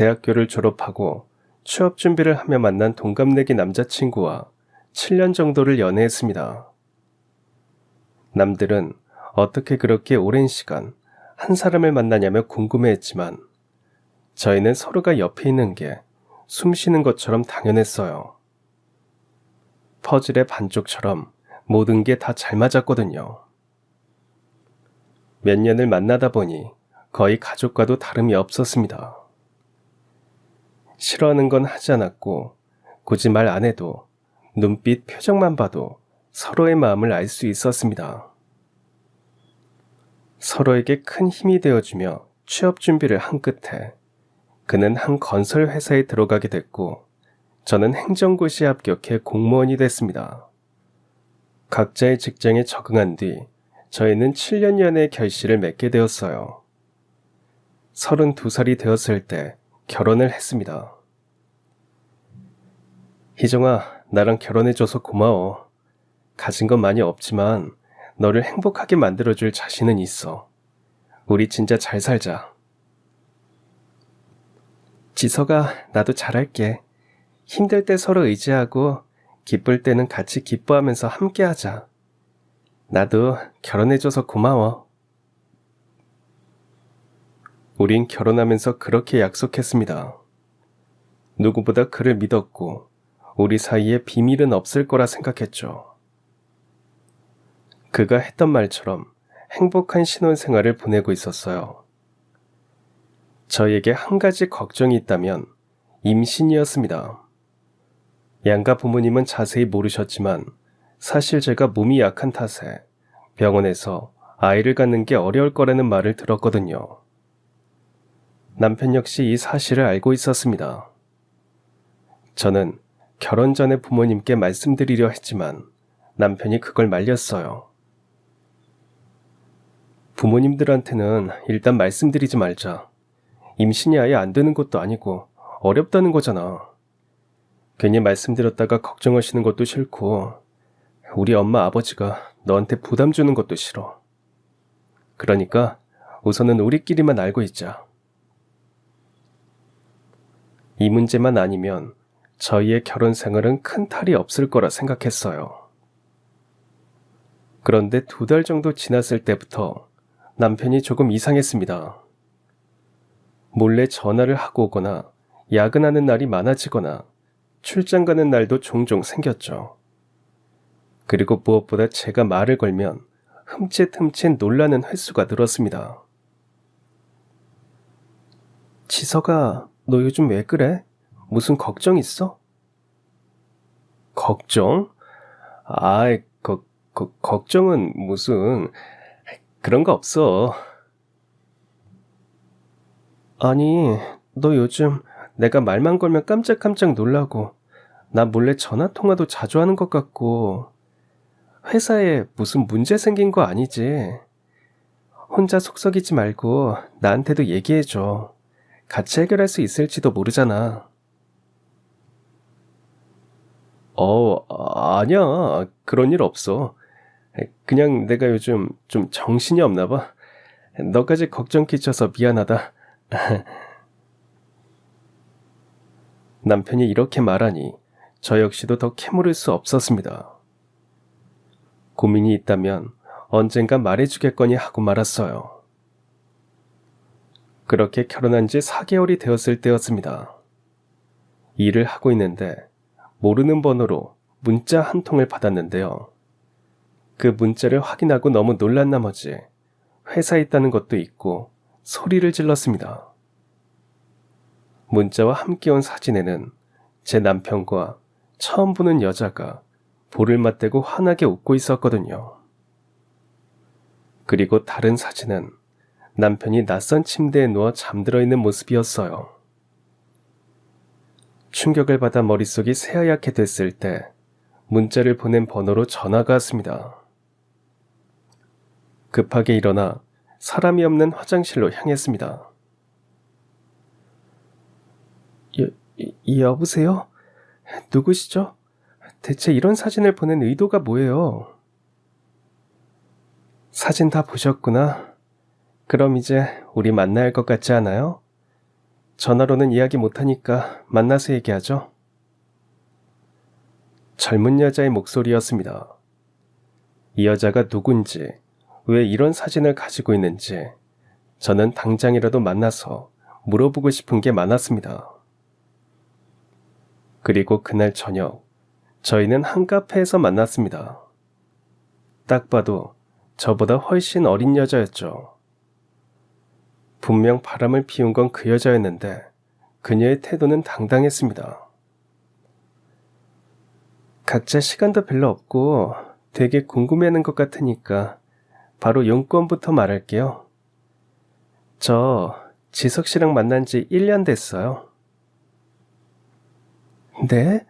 대학교를 졸업하고 취업 준비를 하며 만난 동갑내기 남자친구와 7년 정도를 연애했습니다. 남들은 어떻게 그렇게 오랜 시간 한 사람을 만나냐며 궁금해했지만 저희는 서로가 옆에 있는 게 숨 쉬는 것처럼 당연했어요. 퍼즐의 반쪽처럼 모든 게 다 잘 맞았거든요. 몇 년을 만나다 보니 거의 가족과도 다름이 없었습니다. 싫어하는 건 하지 않았고 굳이 말 안 해도 눈빛 표정만 봐도 서로의 마음을 알 수 있었습니다. 서로에게 큰 힘이 되어주며 취업 준비를 한 끝에 그는 한 건설 회사에 들어가게 됐고 저는 행정고시에 합격해 공무원이 됐습니다. 각자의 직장에 적응한 뒤 저희는 7년 연애의 결실을 맺게 되었어요. 32살이 되었을 때 결혼을 했습니다. 희정아, 나랑 결혼해줘서 고마워. 가진 건 많이 없지만 너를 행복하게 만들어줄 자신은 있어. 우리 진짜 잘 살자. 지석아, 나도 잘할게. 힘들 때 서로 의지하고 기쁠 때는 같이 기뻐하면서 함께하자. 나도 결혼해줘서 고마워. 우린 결혼하면서 그렇게 약속했습니다. 누구보다 그를 믿었고 우리 사이에 비밀은 없을 거라 생각했죠. 그가 했던 말처럼 행복한 신혼생활을 보내고 있었어요. 저에게 한 가지 걱정이 있다면 임신이었습니다. 양가 부모님은 자세히 모르셨지만 사실 제가 몸이 약한 탓에 병원에서 아이를 갖는 게 어려울 거라는 말을 들었거든요. 남편 역시 이 사실을 알고 있었습니다. 저는 결혼 전에 부모님께 말씀드리려 했지만 남편이 그걸 말렸어요. 부모님들한테는 일단 말씀드리지 말자. 임신이 아예 안 되는 것도 아니고 어렵다는 거잖아. 괜히 말씀드렸다가 걱정하시는 것도 싫고 우리 엄마 아버지가 너한테 부담 주는 것도 싫어. 그러니까 우선은 우리끼리만 알고 있자. 이 문제만 아니면 저희의 결혼 생활은 큰 탈이 없을 거라 생각했어요. 그런데 2달 정도 지났을 때부터 남편이 조금 이상했습니다. 몰래 전화를 하고 오거나 야근하는 날이 많아지거나 출장 가는 날도 종종 생겼죠. 그리고 무엇보다 제가 말을 걸면 흠칫흠칫 놀라는 횟수가 늘었습니다. 지석아, 너 요즘 왜 그래? 무슨 걱정 있어? 걱정? 아이, 걱정은 무슨... 그런 거 없어. 아니, 너 요즘 내가 말만 걸면 깜짝깜짝 놀라고 나 몰래 전화통화도 자주 하는 것 같고 회사에 무슨 문제 생긴 거 아니지? 혼자 속썩이지 말고 나한테도 얘기해줘. 같이 해결할 수 있을지도 모르잖아. 아니야. 그런 일 없어. 그냥 내가 요즘 좀 정신이 없나 봐. 너까지 걱정 끼쳐서 미안하다. 남편이 이렇게 말하니 저 역시도 더 캐물을 수 없었습니다. 고민이 있다면 언젠가 말해주겠거니 하고 말았어요. 그렇게 결혼한 지 4개월이 되었을 때였습니다. 일을 하고 있는데 모르는 번호로 문자 한 통을 받았는데요. 그 문자를 확인하고 너무 놀란 나머지 회사에 있다는 것도 잊고 소리를 질렀습니다. 문자와 함께 온 사진에는 제 남편과 처음 보는 여자가 볼을 맞대고 환하게 웃고 있었거든요. 그리고 다른 사진은 남편이 낯선 침대에 누워 잠들어 있는 모습이었어요. 충격을 받아 머릿속이 새하얗게 됐을 때 문자를 보낸 번호로 전화가 왔습니다. 급하게 일어나 사람이 없는 화장실로 향했습니다. 여보세요? 누구시죠? 대체 이런 사진을 보낸 의도가 뭐예요? 사진 다 보셨구나. 그럼 이제 우리 만나야 할 것 같지 않아요? 전화로는 이야기 못하니까 만나서 얘기하죠. 젊은 여자의 목소리였습니다. 이 여자가 누군지, 왜 이런 사진을 가지고 있는지 저는 당장이라도 만나서 물어보고 싶은 게 많았습니다. 그리고 그날 저녁, 저희는 한 카페에서 만났습니다. 딱 봐도 저보다 훨씬 어린 여자였죠. 분명 바람을 피운 건 그 여자였는데 그녀의 태도는 당당했습니다. 각자 시간도 별로 없고 되게 궁금해하는 것 같으니까 바로 용건부터 말할게요. 저 지석 씨랑 만난 지 1년 됐어요. 네?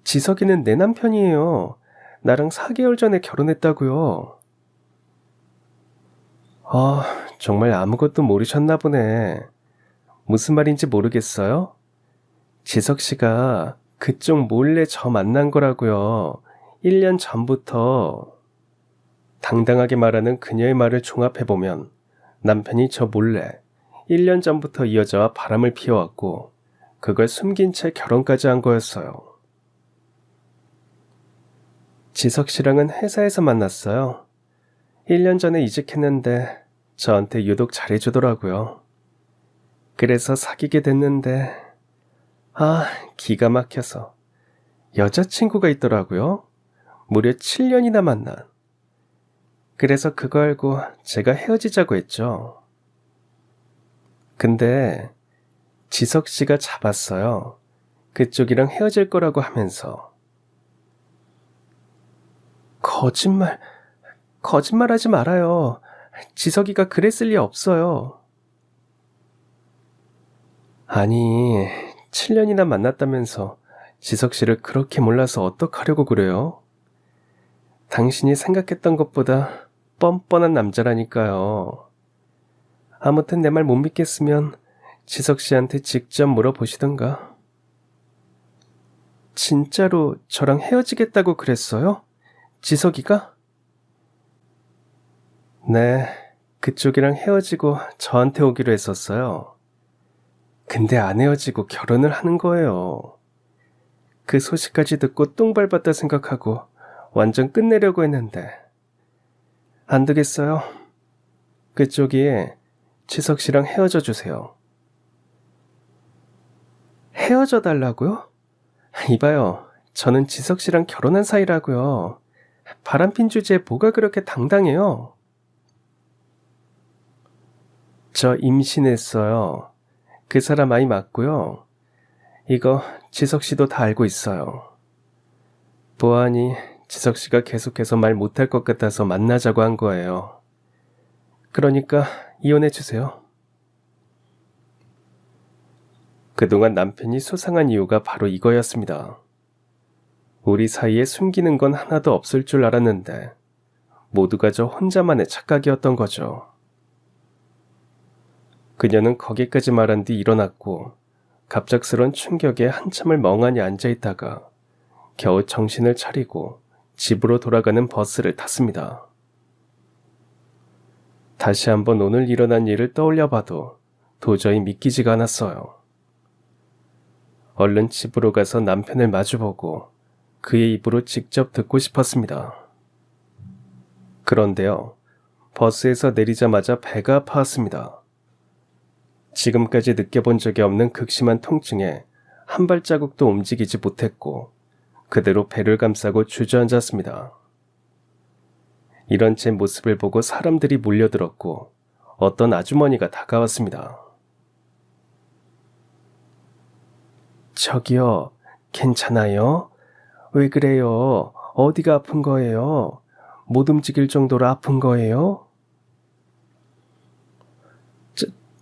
지석이는 내 남편이에요. 나랑 4개월 전에 결혼했다고요. 정말 아무것도 모르셨나 보네. 무슨 말인지 모르겠어요? 지석 씨가 그쪽 몰래 저 만난 거라고요. 1년 전부터. 당당하게 말하는 그녀의 말을 종합해보면 남편이 저 몰래 1년 전부터 이 여자와 바람을 피워왔고 그걸 숨긴 채 결혼까지 한 거였어요. 지석 씨랑은 회사에서 만났어요. 1년 전에 이직했는데 저한테 유독 잘해주더라고요. 그래서 사귀게 됐는데 기가 막혀서 여자친구가 있더라고요. 무려 7년이나 만난. 그래서 그거 알고 제가 헤어지자고 했죠. 근데 지석 씨가 잡았어요. 그쪽이랑 헤어질 거라고 하면서. 거짓말하지 말아요. 지석이가 그랬을 리 없어요. 아니, 7년이나 만났다면서 지석 씨를 그렇게 몰라서 어떡하려고 그래요? 당신이 생각했던 것보다 뻔뻔한 남자라니까요. 아무튼 내 말 못 믿겠으면 지석 씨한테 직접 물어보시던가. 진짜로 저랑 헤어지겠다고 그랬어요? 지석이가? 네, 그쪽이랑 헤어지고 저한테 오기로 했었어요. 근데 안 헤어지고 결혼을 하는 거예요. 그 소식까지 듣고 똥 밟았다 생각하고 완전 끝내려고 했는데 안 되겠어요. 그쪽이 지석 씨랑 헤어져 주세요. 헤어져 달라고요? 이봐요. 저는 지석 씨랑 결혼한 사이라고요. 바람핀 주제에 뭐가 그렇게 당당해요? 저 임신했어요. 그 사람 아이 맞고요. 이거 지석 씨도 다 알고 있어요. 보아하니 지석 씨가 계속해서 말 못할 것 같아서 만나자고 한 거예요. 그러니까 이혼해 주세요. 그동안 남편이 수상한 이유가 바로 이거였습니다. 우리 사이에 숨기는 건 하나도 없을 줄 알았는데 모두가 저 혼자만의 착각이었던 거죠. 그녀는 거기까지 말한 뒤 일어났고 갑작스런 충격에 한참을 멍하니 앉아있다가 겨우 정신을 차리고 집으로 돌아가는 버스를 탔습니다. 다시 한번 오늘 일어난 일을 떠올려봐도 도저히 믿기지가 않았어요. 얼른 집으로 가서 남편을 마주보고 그의 입으로 직접 듣고 싶었습니다. 그런데요, 버스에서 내리자마자 배가 아파왔습니다. 지금까지 느껴본 적이 없는 극심한 통증에 한 발자국도 움직이지 못했고 그대로 배를 감싸고 주저앉았습니다. 이런 제 모습을 보고 사람들이 몰려들었고 어떤 아주머니가 다가왔습니다. 저기요, 괜찮아요? 왜 그래요? 어디가 아픈 거예요? 못 움직일 정도로 아픈 거예요?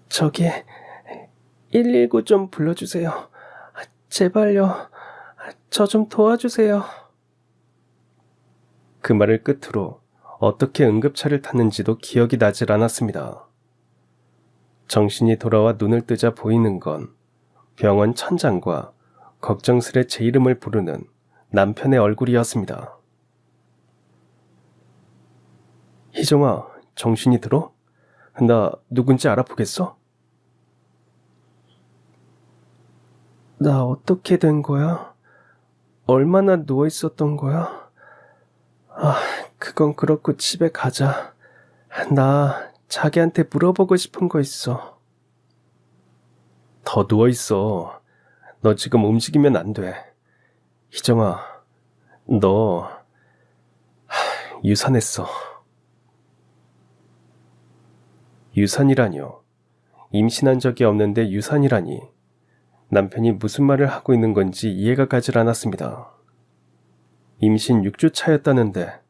저기 119 좀 불러주세요. 제발요. 저 좀 도와주세요. 그 말을 끝으로 어떻게 응급차를 탔는지도 기억이 나질 않았습니다. 정신이 돌아와 눈을 뜨자 보이는 건 병원 천장과 걱정스레 제 이름을 부르는 남편의 얼굴이었습니다. 희정아, 정신이 들어? 나 누군지 알아보겠어? 나 어떻게 된 거야? 얼마나 누워 있었던 거야? 그건 그렇고 집에 가자. 나 자기한테 물어보고 싶은 거 있어. 더 누워 있어. 너 지금 움직이면 안 돼. 희정아, 너 유산했어. 유산이라뇨. 임신한 적이 없는데 유산이라니. 남편이 무슨 말을 하고 있는 건지 이해가 가질 않았습니다. 임신 6주 차였다는데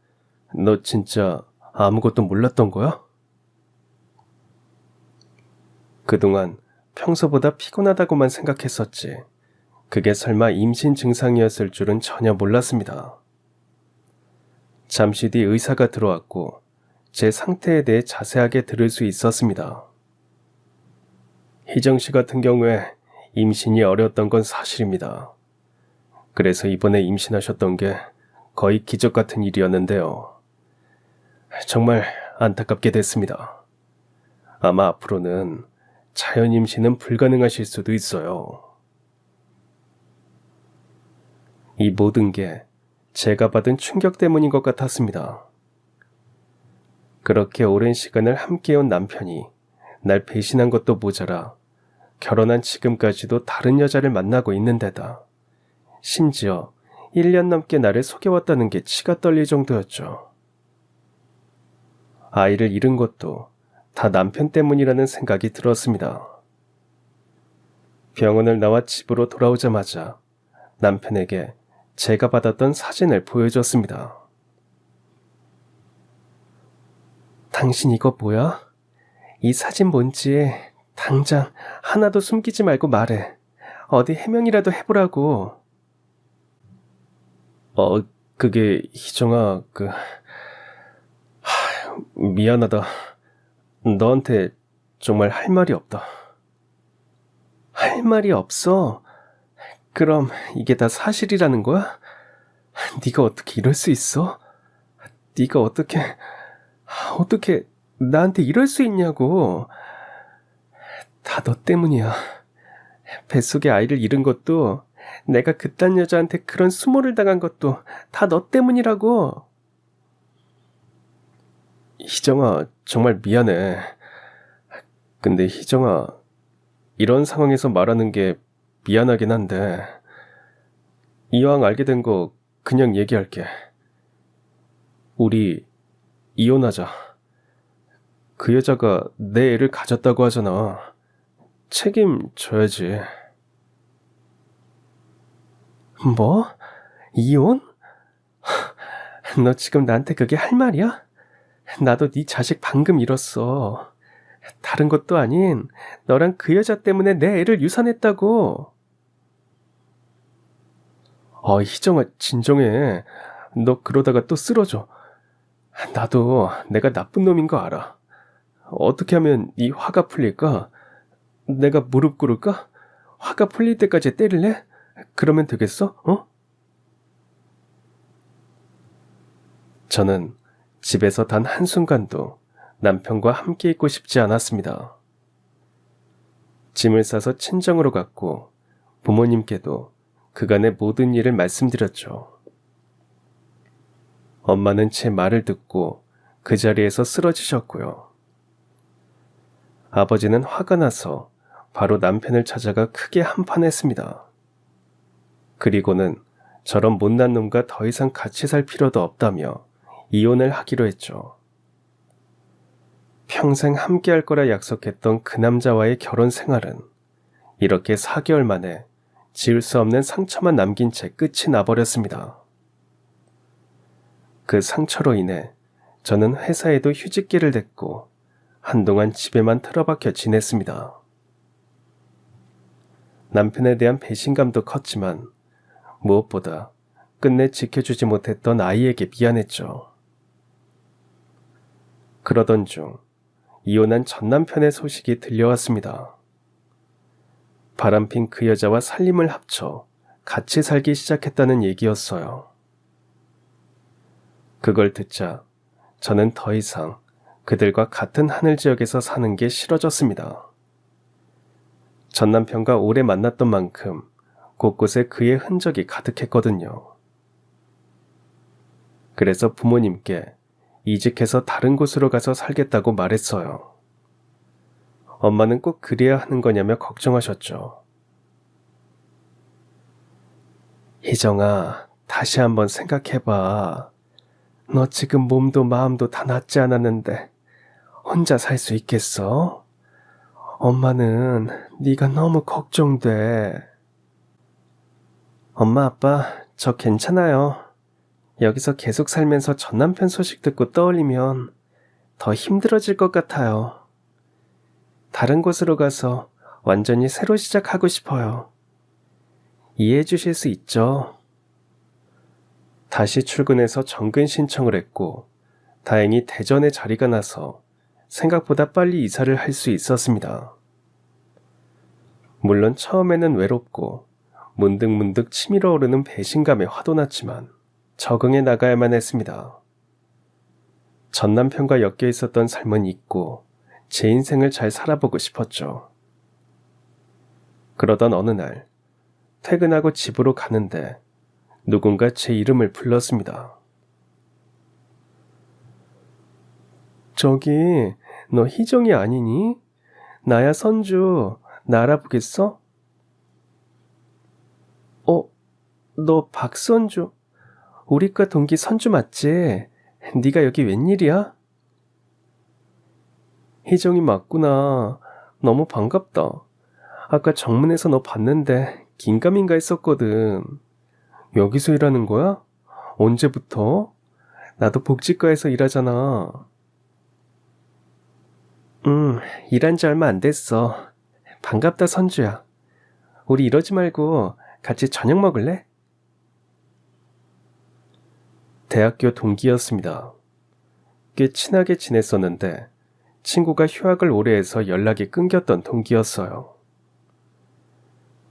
너 진짜 아무것도 몰랐던 거야? 그동안 평소보다 피곤하다고만 생각했었지. 그게 설마 임신 증상이었을 줄은 전혀 몰랐습니다. 잠시 뒤 의사가 들어왔고 제 상태에 대해 자세하게 들을 수 있었습니다. 희정 씨 같은 경우에 임신이 어려웠던 건 사실입니다. 그래서 이번에 임신하셨던 게 거의 기적 같은 일이었는데요. 정말 안타깝게 됐습니다. 아마 앞으로는 자연 임신은 불가능하실 수도 있어요. 이 모든 게 제가 받은 충격 때문인 것 같았습니다. 그렇게 오랜 시간을 함께해온 남편이 날 배신한 것도 모자라 결혼한 지금까지도 다른 여자를 만나고 있는 데다 심지어 1년 넘게 나를 속여왔다는 게 치가 떨릴 정도였죠. 아이를 잃은 것도 다 남편 때문이라는 생각이 들었습니다. 병원을 나와 집으로 돌아오자마자 남편에게 제가 받았던 사진을 보여줬습니다. 당신 이거 뭐야? 이 사진 뭔지 당장 하나도 숨기지 말고 말해. 어디 해명이라도 해보라고. 그게 희정아, 미안하다. 너한테 정말 할 말이 없다. 할 말이 없어? 그럼 이게 다 사실이라는 거야? 네가 어떻게 이럴 수 있어? 네가 어떻게 나한테 이럴 수 있냐고. 다 너 때문이야. 뱃속에 아이를 잃은 것도, 내가 그딴 여자한테 그런 수모를 당한 것도 다 너 때문이라고. 희정아, 정말 미안해. 근데 희정아, 이런 상황에서 말하는 게 미안하긴 한데, 이왕 알게 된 거 그냥 얘기할게. 우리 이혼하자. 그 여자가 내 애를 가졌다고 하잖아. 책임져야지. 뭐? 이혼? 너 지금 나한테 그게 할 말이야? 나도 네 자식 방금 잃었어. 다른 것도 아닌 너랑 그 여자 때문에 내 애를 유산했다고. 희정아, 진정해. 너 그러다가 또 쓰러져. 나도 내가 나쁜 놈인 거 알아. 어떻게 하면 이 화가 풀릴까? 내가 무릎 꿇을까? 화가 풀릴 때까지 때릴래? 그러면 되겠어? 저는 집에서 단 한순간도 남편과 함께 있고 싶지 않았습니다. 짐을 싸서 친정으로 갔고 부모님께도 그간의 모든 일을 말씀드렸죠. 엄마는 제 말을 듣고 그 자리에서 쓰러지셨고요. 아버지는 화가 나서 바로 남편을 찾아가 크게 한판했습니다. 그리고는 저런 못난 놈과 더 이상 같이 살 필요도 없다며 이혼을 하기로 했죠. 평생 함께할 거라 약속했던 그 남자와의 결혼 생활은 이렇게 4개월 만에 지울 수 없는 상처만 남긴 채 끝이 나버렸습니다. 그 상처로 인해 저는 회사에도 휴직기를 댔고 한동안 집에만 틀어박혀 지냈습니다. 남편에 대한 배신감도 컸지만 무엇보다 끝내 지켜주지 못했던 아이에게 미안했죠. 그러던 중 이혼한 전 남편의 소식이 들려왔습니다. 바람핀 그 여자와 살림을 합쳐 같이 살기 시작했다는 얘기였어요. 그걸 듣자 저는 더 이상 그들과 같은 하늘 지역에서 사는 게 싫어졌습니다. 전 남편과 오래 만났던 만큼 곳곳에 그의 흔적이 가득했거든요. 그래서 부모님께 이직해서 다른 곳으로 가서 살겠다고 말했어요. 엄마는 꼭 그래야 하는 거냐며 걱정하셨죠. 희정아, 다시 한번 생각해봐. 너 지금 몸도 마음도 다 낫지 않았는데 혼자 살 수 있겠어? 엄마는 네가 너무 걱정돼. 엄마, 아빠, 저 괜찮아요. 여기서 계속 살면서 전 남편 소식 듣고 떠올리면 더 힘들어질 것 같아요. 다른 곳으로 가서 완전히 새로 시작하고 싶어요. 이해해 주실 수 있죠? 다시 출근해서 정근 신청을 했고 다행히 대전에 자리가 나서 생각보다 빨리 이사를 할 수 있었습니다. 물론 처음에는 외롭고 문득문득 치밀어 오르는 배신감에 화도 났지만 적응해 나가야만 했습니다. 전 남편과 엮여 있었던 삶은 잊고 제 인생을 잘 살아보고 싶었죠. 그러던 어느 날 퇴근하고 집으로 가는데 누군가 제 이름을 불렀습니다. 저기, 너 희정이 아니니? 나야 선주. 나 알아보겠어? 너 박선주. 우리과 동기 선주 맞지? 네가 여기 웬일이야? 희정이 맞구나. 너무 반갑다. 아까 정문에서 너 봤는데 긴가민가 했었거든. 여기서 일하는 거야? 언제부터? 나도 복지과에서 일하잖아. 일한 지 얼마 안 됐어. 반갑다, 선주야. 우리 이러지 말고 같이 저녁 먹을래? 대학교 동기였습니다. 꽤 친하게 지냈었는데 친구가 휴학을 오래 해서 연락이 끊겼던 동기였어요.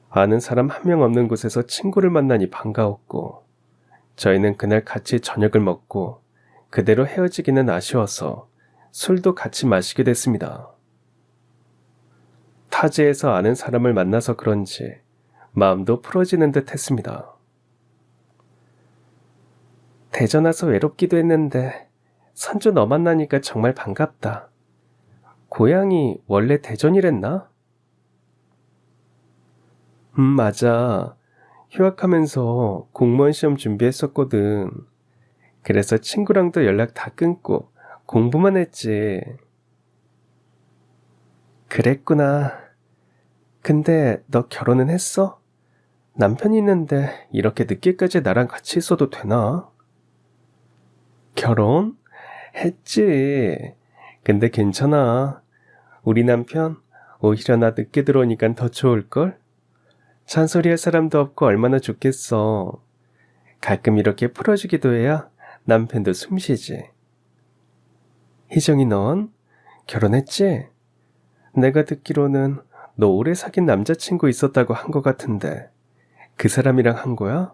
아는 사람 한 명 없는 곳에서 친구를 만나니 반가웠고 저희는 그날 같이 저녁을 먹고 그대로 헤어지기는 아쉬워서 술도 같이 마시게 됐습니다. 타지에서 아는 사람을 만나서 그런지 마음도 풀어지는 듯 했습니다. 대전 와서 외롭기도 했는데 선주 너 만나니까 정말 반갑다. 고향이 원래 대전이랬나? 맞아. 휴학하면서 공무원 시험 준비했었거든. 그래서 친구랑도 연락 다 끊고 공부만 했지. 그랬구나. 근데 너 결혼은 했어? 남편이 있는데 이렇게 늦게까지 나랑 같이 있어도 되나? 결혼? 했지. 근데 괜찮아. 우리 남편 오히려 나 늦게 들어오니까 더 좋을걸? 잔소리할 사람도 없고 얼마나 좋겠어. 가끔 이렇게 풀어주기도 해야 남편도 숨쉬지. 희정이 넌 결혼했지? 내가 듣기로는 너 오래 사귄 남자친구 있었다고 한 것 같은데 그 사람이랑 한 거야?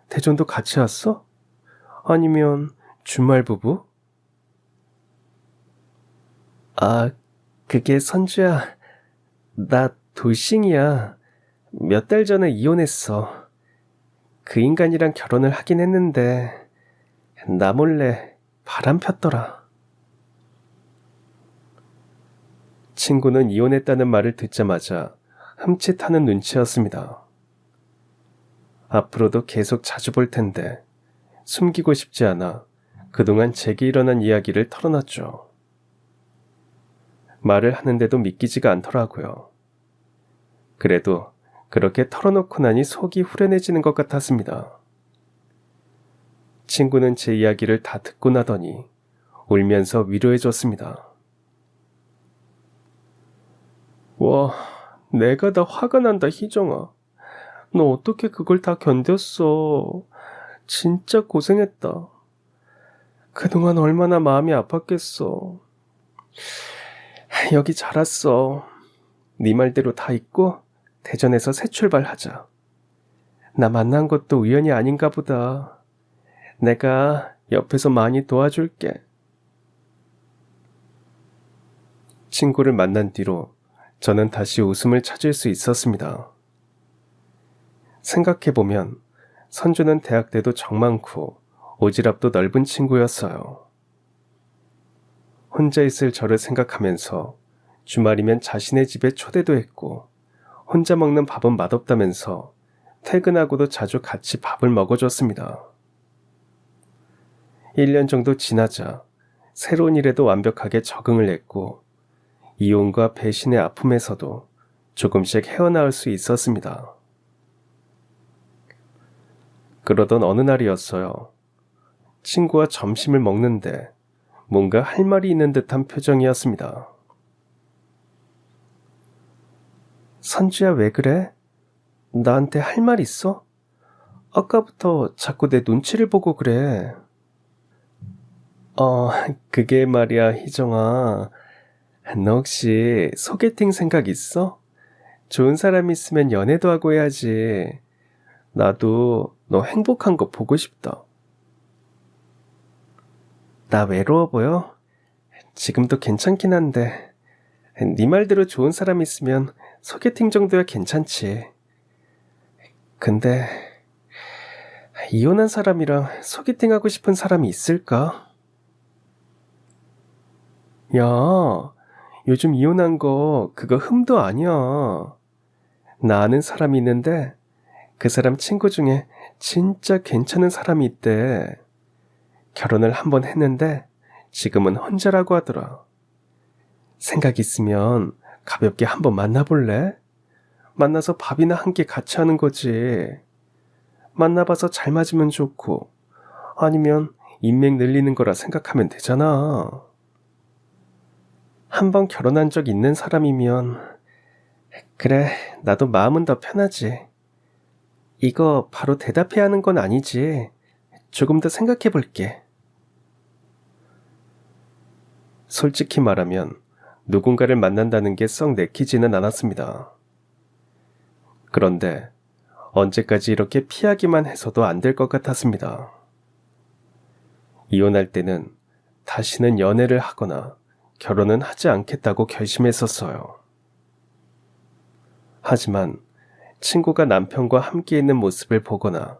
대전도 같이 왔어? 아니면 주말 부부? 아, 그게 선주야. 나 돌싱이야. 몇 달 전에 이혼했어. 그 인간이랑 결혼을 하긴 했는데 나 몰래 바람 폈더라. 친구는 이혼했다는 말을 듣자마자 흠칫하는 눈치였습니다. 앞으로도 계속 자주 볼 텐데 숨기고 싶지 않아 그동안 제게 일어난 이야기를 털어놨죠. 말을 하는데도 믿기지가 않더라고요. 그래도 그렇게 털어놓고 나니 속이 후련해지는 것 같았습니다. 친구는 제 이야기를 다 듣고 나더니 울면서 위로해줬습니다. 와, 내가 다 화가 난다, 희정아. 너 어떻게 그걸 다 견뎠어? 진짜 고생했다. 그동안 얼마나 마음이 아팠겠어. 여기 잘 왔어. 네 말대로 다 잊고 대전에서 새 출발하자. 나 만난 것도 우연이 아닌가 보다. 내가 옆에서 많이 도와줄게. 친구를 만난 뒤로 저는 다시 웃음을 찾을 수 있었습니다. 생각해보면 선주는 대학 때도 정 많고 오지랖도 넓은 친구였어요. 혼자 있을 저를 생각하면서 주말이면 자신의 집에 초대도 했고 혼자 먹는 밥은 맛없다면서 퇴근하고도 자주 같이 밥을 먹어줬습니다. 1년 정도 지나자 새로운 일에도 완벽하게 적응을 했고 이혼과 배신의 아픔에서도 조금씩 헤어나올 수 있었습니다. 그러던 어느 날이었어요. 친구와 점심을 먹는데 뭔가 할 말이 있는 듯한 표정이었습니다. 선주야, 왜 그래? 나한테 할 말 있어? 아까부터 자꾸 내 눈치를 보고 그래. 그게 말이야, 희정아. 너 혹시 소개팅 생각 있어? 좋은 사람 있으면 연애도 하고 해야지. 나도 너 행복한 거 보고 싶다. 나 외로워 보여? 지금도 괜찮긴 한데 네 말대로 좋은 사람 있으면 소개팅 정도야 괜찮지. 근데 이혼한 사람이랑 소개팅하고 싶은 사람이 있을까? 야, 요즘 이혼한 거 그거 흠도 아니야. 나 아는 사람이 있는데 그 사람 친구 중에 진짜 괜찮은 사람이 있대. 결혼을 한 번 했는데 지금은 혼자라고 하더라. 생각 있으면 가볍게 한번 만나볼래? 만나서 밥이나 한 끼 같이 하는 거지. 만나봐서 잘 맞으면 좋고 아니면 인맥 늘리는 거라 생각하면 되잖아. 한 번 결혼한 적 있는 사람이면 그래, 나도 마음은 더 편하지. 이거 바로 대답해야 하는 건 아니지. 조금 더 생각해 볼게. 솔직히 말하면 누군가를 만난다는 게 썩 내키지는 않았습니다. 그런데 언제까지 이렇게 피하기만 해서도 안 될 것 같았습니다. 이혼할 때는 다시는 연애를 하거나 결혼은 하지 않겠다고 결심했었어요. 하지만 친구가 남편과 함께 있는 모습을 보거나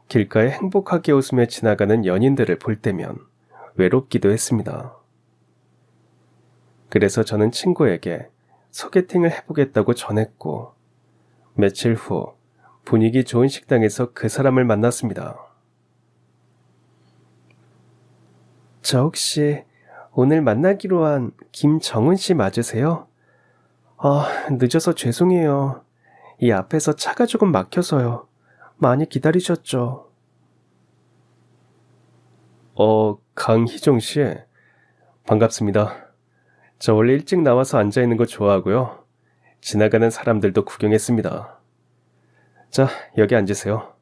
길가에 행복하게 웃으며 지나가는 연인들을 볼 때면 외롭기도 했습니다. 그래서 저는 친구에게 소개팅을 해보겠다고 전했고 며칠 후 분위기 좋은 식당에서 그 사람을 만났습니다. 저 혹시 오늘 만나기로 한 김정은 씨 맞으세요? 늦어서 죄송해요. 이 앞에서 차가 조금 막혀서요. 많이 기다리셨죠? 강희종 씨. 반갑습니다. 저 원래 일찍 나와서 앉아있는 거 좋아하고요. 지나가는 사람들도 구경했습니다. 자, 여기 앉으세요.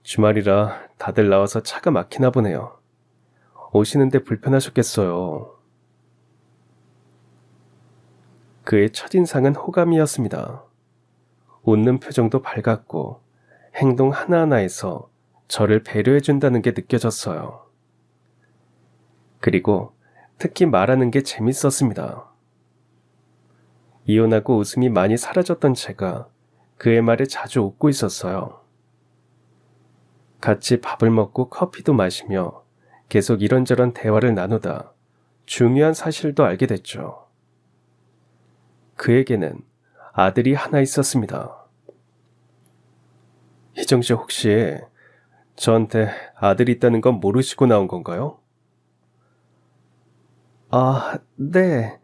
주말이라 다들 나와서 차가 막히나 보네요. 오시는데 불편하셨겠어요. 그의 첫인상은 호감이었습니다. 웃는 표정도 밝았고 행동 하나하나에서 저를 배려해준다는 게 느껴졌어요. 그리고 특히 말하는 게 재밌었습니다. 이혼하고 웃음이 많이 사라졌던 제가 그의 말에 자주 웃고 있었어요. 같이 밥을 먹고 커피도 마시며 계속 이런저런 대화를 나누다 중요한 사실도 알게 됐죠. 그에게는 아들이 하나 있었습니다. 희정 씨 혹시 저한테 아들이 있다는 건 모르시고 나온 건가요? 네.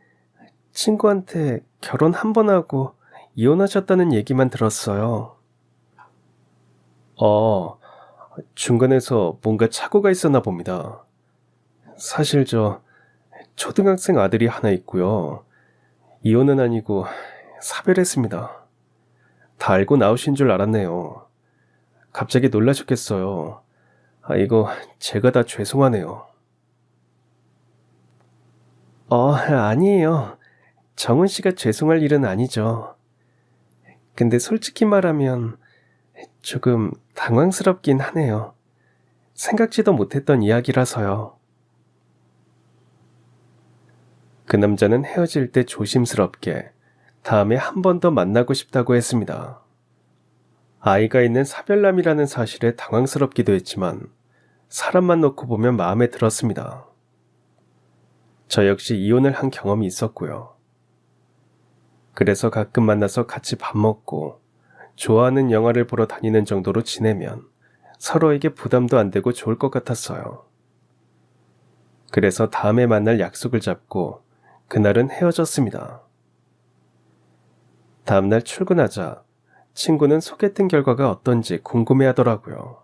친구한테 결혼 한 번 하고 이혼하셨다는 얘기만 들었어요. 중간에서 뭔가 착오가 있었나 봅니다. 사실 저 초등학생 아들이 하나 있고요. 이혼은 아니고 사별했습니다. 다 알고 나오신 줄 알았네요. 갑자기 놀라셨겠어요. 이거 제가 다 죄송하네요. 아니에요. 정은 씨가 죄송할 일은 아니죠. 근데 솔직히 말하면 조금 당황스럽긴 하네요. 생각지도 못했던 이야기라서요. 그 남자는 헤어질 때 조심스럽게 다음에 한 번 더 만나고 싶다고 했습니다. 아이가 있는 사별남이라는 사실에 당황스럽기도 했지만 사람만 놓고 보면 마음에 들었습니다. 저 역시 이혼을 한 경험이 있었고요. 그래서 가끔 만나서 같이 밥 먹고 좋아하는 영화를 보러 다니는 정도로 지내면 서로에게 부담도 안 되고 좋을 것 같았어요. 그래서 다음에 만날 약속을 잡고 그날은 헤어졌습니다. 다음날 출근하자 친구는 소개팅 결과가 어떤지 궁금해하더라고요.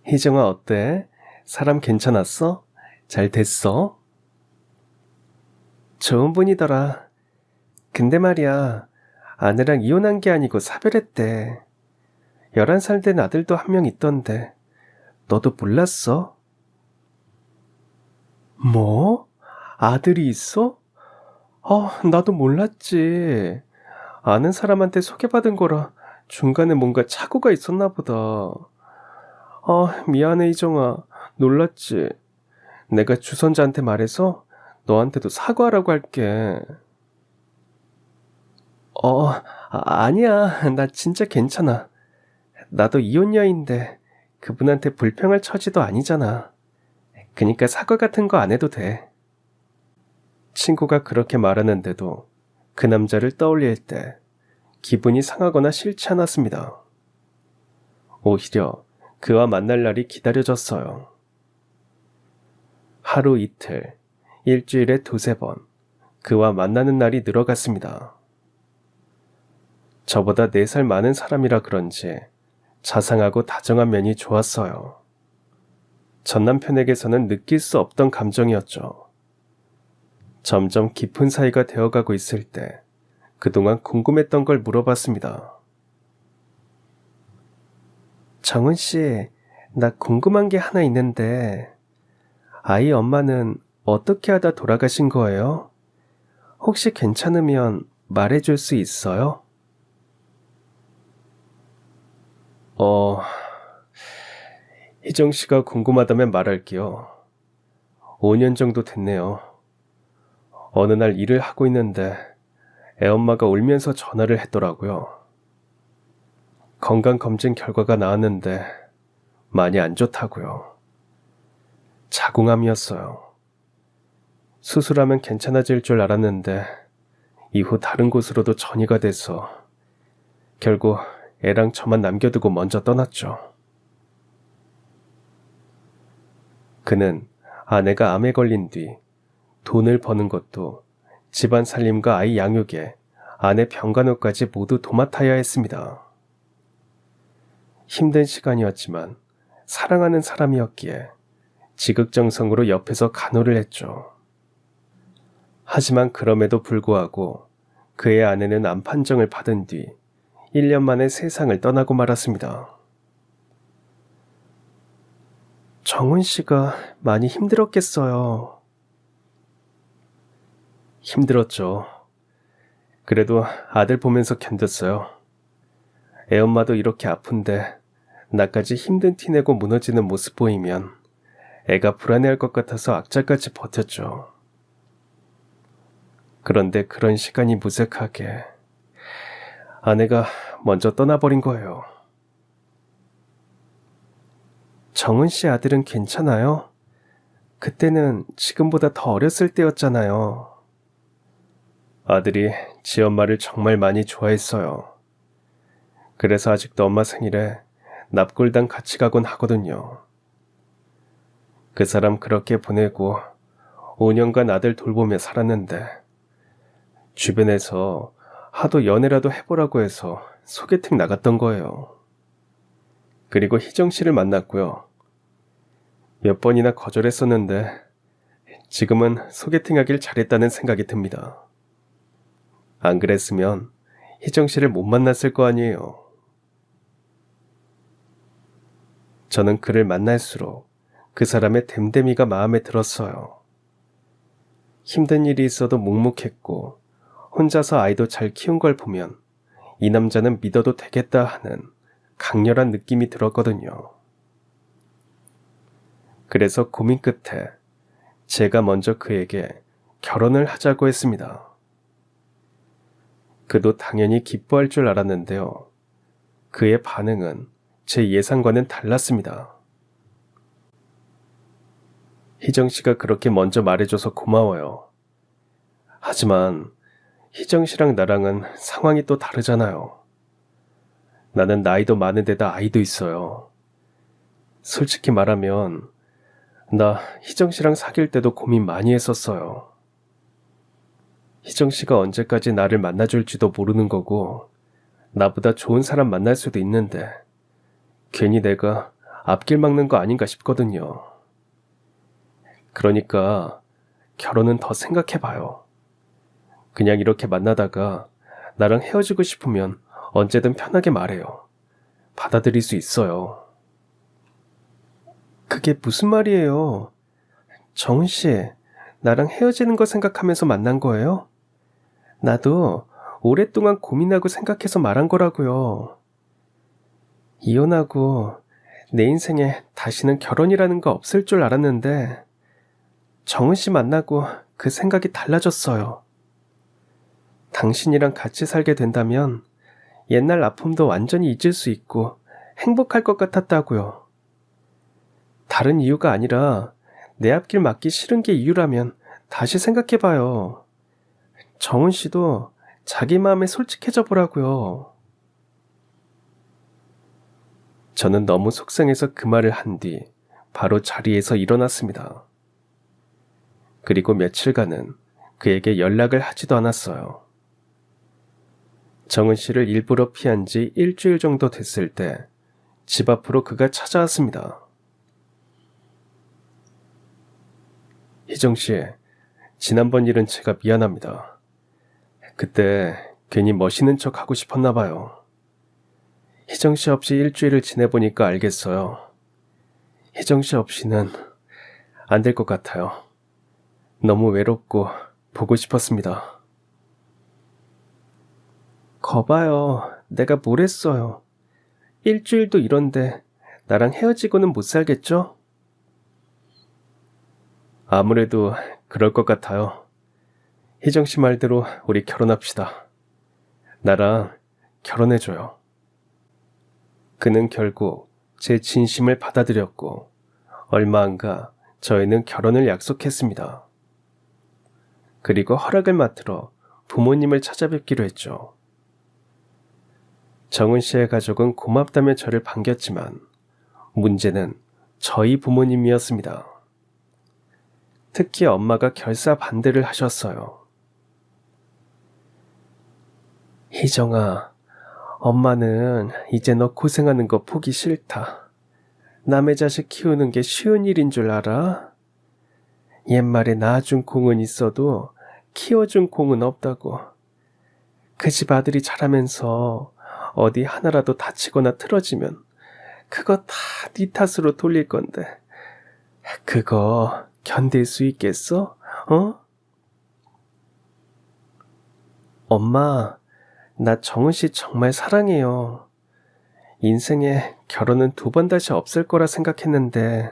희정아 어때? 사람 괜찮았어? 잘 됐어? 좋은 분이더라. 근데 말이야, 아내랑 이혼한 게 아니고 사별했대. 11살 된 아들도 한 명 있던데 너도 몰랐어? 뭐? 아들이 있어? 나도 몰랐지. 아는 사람한테 소개받은 거라 중간에 뭔가 착오가 있었나 보다. 미안해 이정아. 놀랐지. 내가 주선자한테 말해서 너한테도 사과하라고 할게. 아니야. 나 진짜 괜찮아. 나도 이혼녀인데 그분한테 불평할 처지도 아니잖아. 그니까 사과 같은 거 안 해도 돼. 친구가 그렇게 말하는데도 그 남자를 떠올릴 때 기분이 상하거나 싫지 않았습니다. 오히려 그와 만날 날이 기다려졌어요. 하루 이틀, 일주일에 두세 번 그와 만나는 날이 늘어갔습니다. 저보다 4살 많은 사람이라 그런지 자상하고 다정한 면이 좋았어요. 전 남편에게서는 느낄 수 없던 감정이었죠. 점점 깊은 사이가 되어가고 있을 때 그동안 궁금했던 걸 물어봤습니다. 정은 씨, 나 궁금한 게 하나 있는데 아이 엄마는 어떻게 하다 돌아가신 거예요? 혹시 괜찮으면 말해줄 수 있어요? 희정 씨가 궁금하다면 말할게요. 5년 정도 됐네요. 어느 날 일을 하고 있는데 애엄마가 울면서 전화를 했더라고요. 건강검진 결과가 나왔는데 많이 안 좋다고요. 자궁암이었어요. 수술하면 괜찮아질 줄 알았는데 이후 다른 곳으로도 전이가 돼서 결국 애랑 저만 남겨두고 먼저 떠났죠. 그는 아내가 암에 걸린 뒤 돈을 버는 것도 집안 살림과 아이 양육에 아내 병간호까지 모두 도맡아야 했습니다. 힘든 시간이었지만 사랑하는 사람이었기에 지극정성으로 옆에서 간호를 했죠. 하지만 그럼에도 불구하고 그의 아내는 암 판정을 받은 뒤 1년 만에 세상을 떠나고 말았습니다. 정은 씨가 많이 힘들었겠어요. 힘들었죠. 그래도 아들 보면서 견뎠어요. 애엄마도 이렇게 아픈데 나까지 힘든 티내고 무너지는 모습 보이면 애가 불안해할 것 같아서 악착같이 버텼죠. 그런데 그런 시간이 무색하게 아내가 먼저 떠나버린 거예요. 정은 씨 아들은 괜찮아요? 그때는 지금보다 더 어렸을 때였잖아요. 아들이 지 엄마를 정말 많이 좋아했어요. 그래서 아직도 엄마 생일에 납골당 같이 가곤 하거든요. 그 사람 그렇게 보내고 5년간 아들 돌보며 살았는데 주변에서 하도 연애라도 해보라고 해서 소개팅 나갔던 거예요. 그리고 희정 씨를 만났고요. 몇 번이나 거절했었는데 지금은 소개팅하길 잘했다는 생각이 듭니다. 안 그랬으면 희정 씨를 못 만났을 거 아니에요. 저는 그를 만날수록 그 사람의 됨됨이가 마음에 들었어요. 힘든 일이 있어도 묵묵했고 혼자서 아이도 잘 키운 걸 보면 이 남자는 믿어도 되겠다 하는 강렬한 느낌이 들었거든요. 그래서 고민 끝에 제가 먼저 그에게 결혼을 하자고 했습니다. 그도 당연히 기뻐할 줄 알았는데요. 그의 반응은 제 예상과는 달랐습니다. 희정 씨가 그렇게 먼저 말해줘서 고마워요. 하지만 희정 씨랑 나랑은 상황이 또 다르잖아요. 나는 나이도 많은데다 아이도 있어요. 솔직히 말하면 나 희정 씨랑 사귈 때도 고민 많이 했었어요. 희정 씨가 언제까지 나를 만나줄지도 모르는 거고 나보다 좋은 사람 만날 수도 있는데 괜히 내가 앞길 막는 거 아닌가 싶거든요. 그러니까 결혼은 더 생각해봐요. 그냥 이렇게 만나다가 나랑 헤어지고 싶으면 언제든 편하게 말해요. 받아들일 수 있어요. 그게 무슨 말이에요? 정은 씨, 나랑 헤어지는 거 생각하면서 만난 거예요? 나도 오랫동안 고민하고 생각해서 말한 거라고요. 이혼하고 내 인생에 다시는 결혼이라는 거 없을 줄 알았는데 정은 씨 만나고 그 생각이 달라졌어요. 당신이랑 같이 살게 된다면 옛날 아픔도 완전히 잊을 수 있고 행복할 것 같았다고요. 다른 이유가 아니라 내 앞길 막기 싫은 게 이유라면 다시 생각해봐요. 정은 씨도 자기 마음에 솔직해져 보라고요. 저는 너무 속상해서 그 말을 한 뒤 바로 자리에서 일어났습니다. 그리고 며칠간은 그에게 연락을 하지도 않았어요. 정은 씨를 일부러 피한 지 일주일 정도 됐을 때 집 앞으로 그가 찾아왔습니다. 희정 씨, 지난번 일은 제가 미안합니다. 그때 괜히 멋있는 척 하고 싶었나 봐요. 희정 씨 없이 일주일을 지내보니까 알겠어요. 희정 씨 없이는 안 될 것 같아요. 너무 외롭고 보고 싶었습니다. 거봐요. 내가 뭘 했어요. 일주일도 이런데 나랑 헤어지고는 못 살겠죠? 아무래도 그럴 것 같아요. 희정 씨 말대로 우리 결혼합시다. 나랑 결혼해줘요. 그는 결국 제 진심을 받아들였고 얼마 안 가 저희는 결혼을 약속했습니다. 그리고 허락을 맡으러 부모님을 찾아뵙기로 했죠. 정은 씨의 가족은 고맙다며 저를 반겼지만 문제는 저희 부모님이었습니다. 특히 엄마가 결사 반대를 하셨어요. 희정아, 엄마는 이제 너 고생하는 거 보기 싫다. 남의 자식 키우는 게 쉬운 일인 줄 알아? 옛말에 낳아준 공은 있어도 키워준 공은 없다고. 그 집 아들이 자라면서 어디 하나라도 다치거나 틀어지면 그거 다 네 탓으로 돌릴 건데 그거 견딜 수 있겠어? 어? 엄마, 나 정은 씨 정말 사랑해요. 인생에 결혼은 2번 다시 없을 거라 생각했는데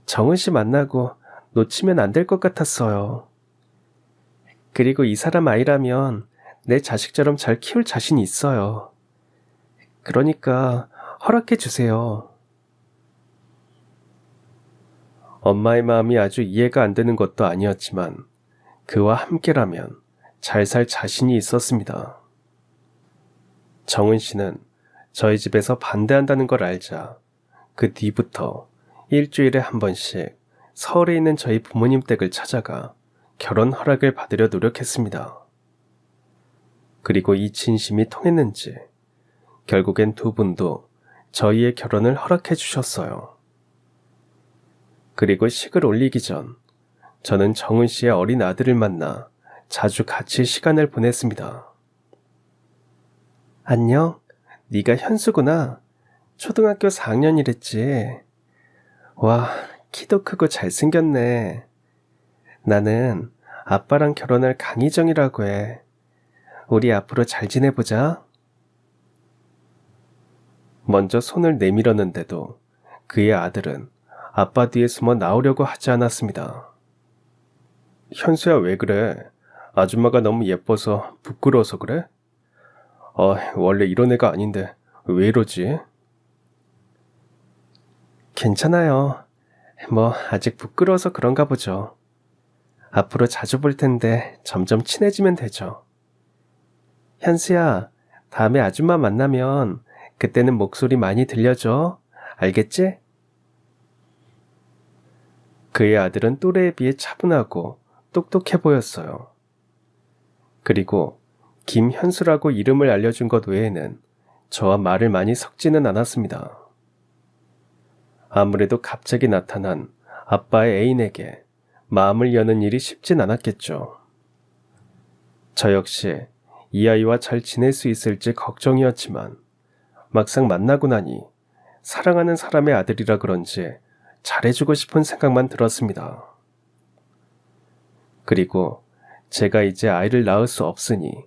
정은 씨 만나고 놓치면 안 될 것 같았어요. 그리고 이 사람 아이라면 내 자식처럼 잘 키울 자신이 있어요. 그러니까 허락해 주세요. 엄마의 마음이 아주 이해가 안 되는 것도 아니었지만 그와 함께라면 잘 살 자신이 있었습니다. 정은 씨는 저희 집에서 반대한다는 걸 알자 그 뒤부터 일주일에 한 번씩 서울에 있는 저희 부모님 댁을 찾아가 결혼 허락을 받으려 노력했습니다. 그리고 이 진심이 통했는지 결국엔 2분도 저희의 결혼을 허락해 주셨어요. 그리고 식을 올리기 전 저는 정은 씨의 어린 아들을 만나 자주 같이 시간을 보냈습니다. 안녕, 네가 현수구나. 초등학교 4학년이랬지. 와, 키도 크고 잘생겼네. 나는 아빠랑 결혼할 강희정이라고 해. 우리 앞으로 잘 지내보자. 먼저 손을 내밀었는데도 그의 아들은 아빠 뒤에 숨어 나오려고 하지 않았습니다. 현수야, 왜 그래? 아줌마가 너무 예뻐서 부끄러워서 그래? 원래 이런 애가 아닌데 왜 이러지? 괜찮아요. 뭐 아직 부끄러워서 그런가 보죠. 앞으로 자주 볼 텐데 점점 친해지면 되죠. 현수야, 다음에 아줌마 만나면 그때는 목소리 많이 들려줘. 알겠지? 그의 아들은 또래에 비해 차분하고 똑똑해 보였어요. 그리고 김현수라고 이름을 알려준 것 외에는 저와 말을 많이 섞지는 않았습니다. 아무래도 갑자기 나타난 아빠의 애인에게 마음을 여는 일이 쉽진 않았겠죠. 저 역시 이 아이와 잘 지낼 수 있을지 걱정이었지만 막상 만나고 나니 사랑하는 사람의 아들이라 그런지 잘해주고 싶은 생각만 들었습니다. 그리고 제가 이제 아이를 낳을 수 없으니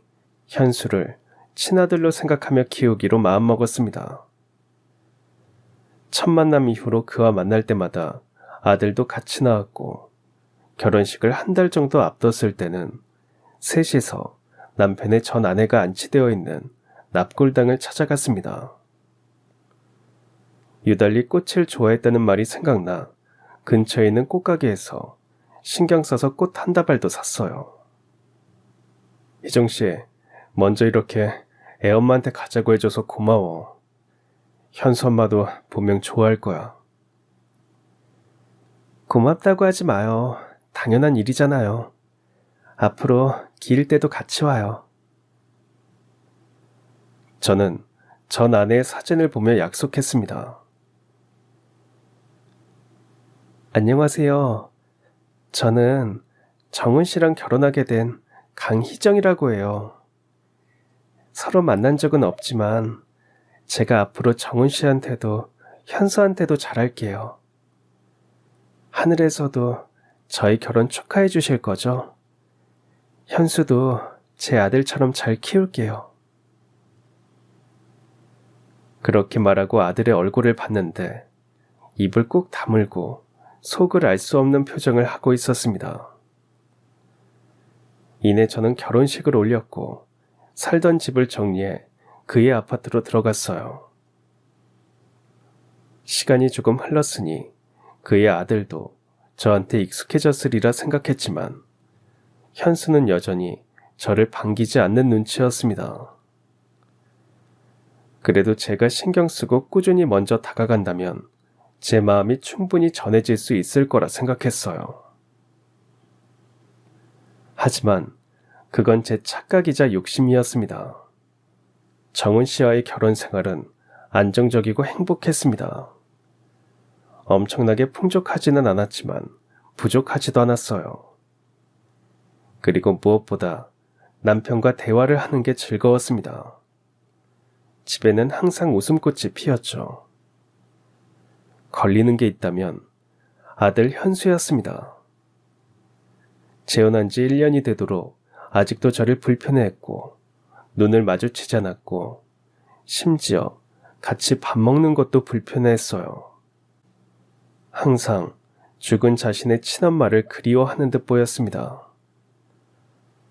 현수를 친아들로 생각하며 키우기로 마음먹었습니다. 첫 만남 이후로 그와 만날 때마다 아들도 같이 낳았고 결혼식을 한 달 정도 앞뒀을 때는 셋이서 남편의 전 아내가 안치되어 있는 납골당을 찾아갔습니다. 유달리 꽃을 좋아했다는 말이 생각나 근처에 있는 꽃가게에서 신경 써서 꽃 한 다발도 샀어요. 희정씨, 먼저 이렇게 애엄마한테 가자고 해줘서 고마워. 현수 엄마도 분명 좋아할 거야. 고맙다고 하지 마요. 당연한 일이잖아요. 앞으로 기일 때도 같이 와요. 저는 전 아내의 사진을 보며 약속했습니다. 안녕하세요. 저는 정은 씨랑 결혼하게 된 강희정이라고 해요. 서로 만난 적은 없지만 제가 앞으로 정은 씨한테도 현수한테도 잘할게요. 하늘에서도 저희 결혼 축하해 주실 거죠? 현수도 제 아들처럼 잘 키울게요. 그렇게 말하고 아들의 얼굴을 봤는데 입을 꾹 다물고 속을 알 수 없는 표정을 하고 있었습니다. 이내 저는 결혼식을 올렸고 살던 집을 정리해 그의 아파트로 들어갔어요. 시간이 조금 흘렀으니 그의 아들도 저한테 익숙해졌으리라 생각했지만 현수는 여전히 저를 반기지 않는 눈치였습니다. 그래도 제가 신경 쓰고 꾸준히 먼저 다가간다면 제 마음이 충분히 전해질 수 있을 거라 생각했어요. 하지만 그건 제 착각이자 욕심이었습니다. 정은 씨와의 결혼 생활은 안정적이고 행복했습니다. 엄청나게 풍족하지는 않았지만 부족하지도 않았어요. 그리고 무엇보다 남편과 대화를 하는 게 즐거웠습니다. 집에는 항상 웃음꽃이 피었죠. 걸리는 게 있다면 아들 현수였습니다. 재혼한 지 1년이 되도록 아직도 저를 불편해했고 눈을 마주치지 않았고 심지어 같이 밥 먹는 것도 불편해했어요. 항상 죽은 자신의 친엄마를 그리워하는 듯 보였습니다.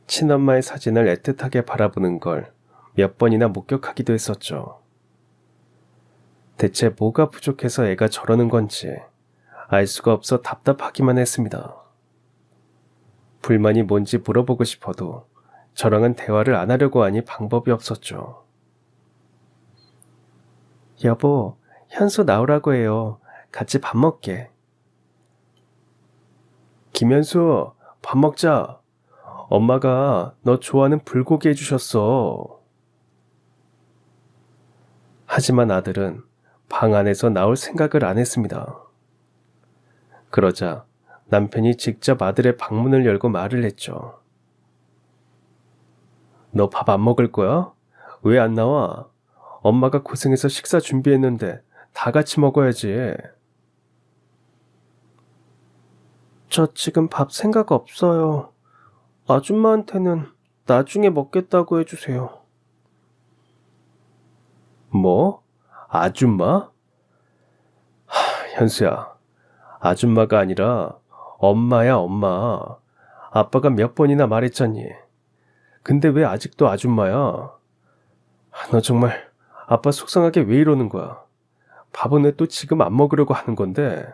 친엄마의 사진을 애틋하게 바라보는 걸 몇 번이나 목격하기도 했었죠. 대체 뭐가 부족해서 애가 저러는 건지 알 수가 없어 답답하기만 했습니다. 불만이 뭔지 물어보고 싶어도 저랑은 대화를 안 하려고 하니 방법이 없었죠. 여보, 현수 나오라고 해요. 같이 밥 먹게. 김현수, 밥 먹자. 엄마가 너 좋아하는 불고기 해주셨어. 하지만 아들은 방 안에서 나올 생각을 안 했습니다. 그러자 남편이 직접 아들의 방문을 열고 말을 했죠. 너 밥 안 먹을 거야? 왜 안 나와? 엄마가 고생해서 식사 준비했는데 다 같이 먹어야지. 저 지금 밥 생각 없어요. 아줌마한테는 나중에 먹겠다고 해주세요. 뭐? 아줌마? 현수야, 아줌마가 아니라 엄마야, 엄마. 아빠가 몇 번이나 말했잖니. 근데 왜 아직도 아줌마야? 너 정말 아빠 속상하게 왜 이러는 거야? 밥은 왜 또 지금 안 먹으려고 하는 건데?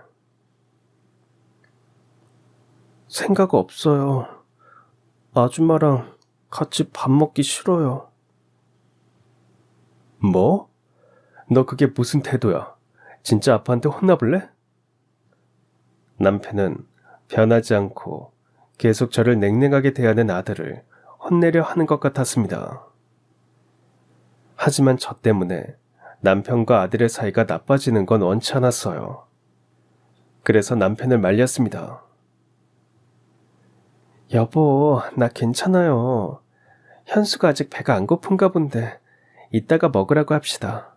생각 없어요. 아줌마랑 같이 밥 먹기 싫어요. 뭐? 너 그게 무슨 태도야? 진짜 아빠한테 혼나볼래? 남편은 변하지 않고 계속 저를 냉랭하게 대하는 아들을 혼내려 하는 것 같았습니다. 하지만 저 때문에 남편과 아들의 사이가 나빠지는 건 원치 않았어요. 그래서 남편을 말렸습니다. 여보, 나 괜찮아요. 현수가 아직 배가 안 고픈가 본데 이따가 먹으라고 합시다.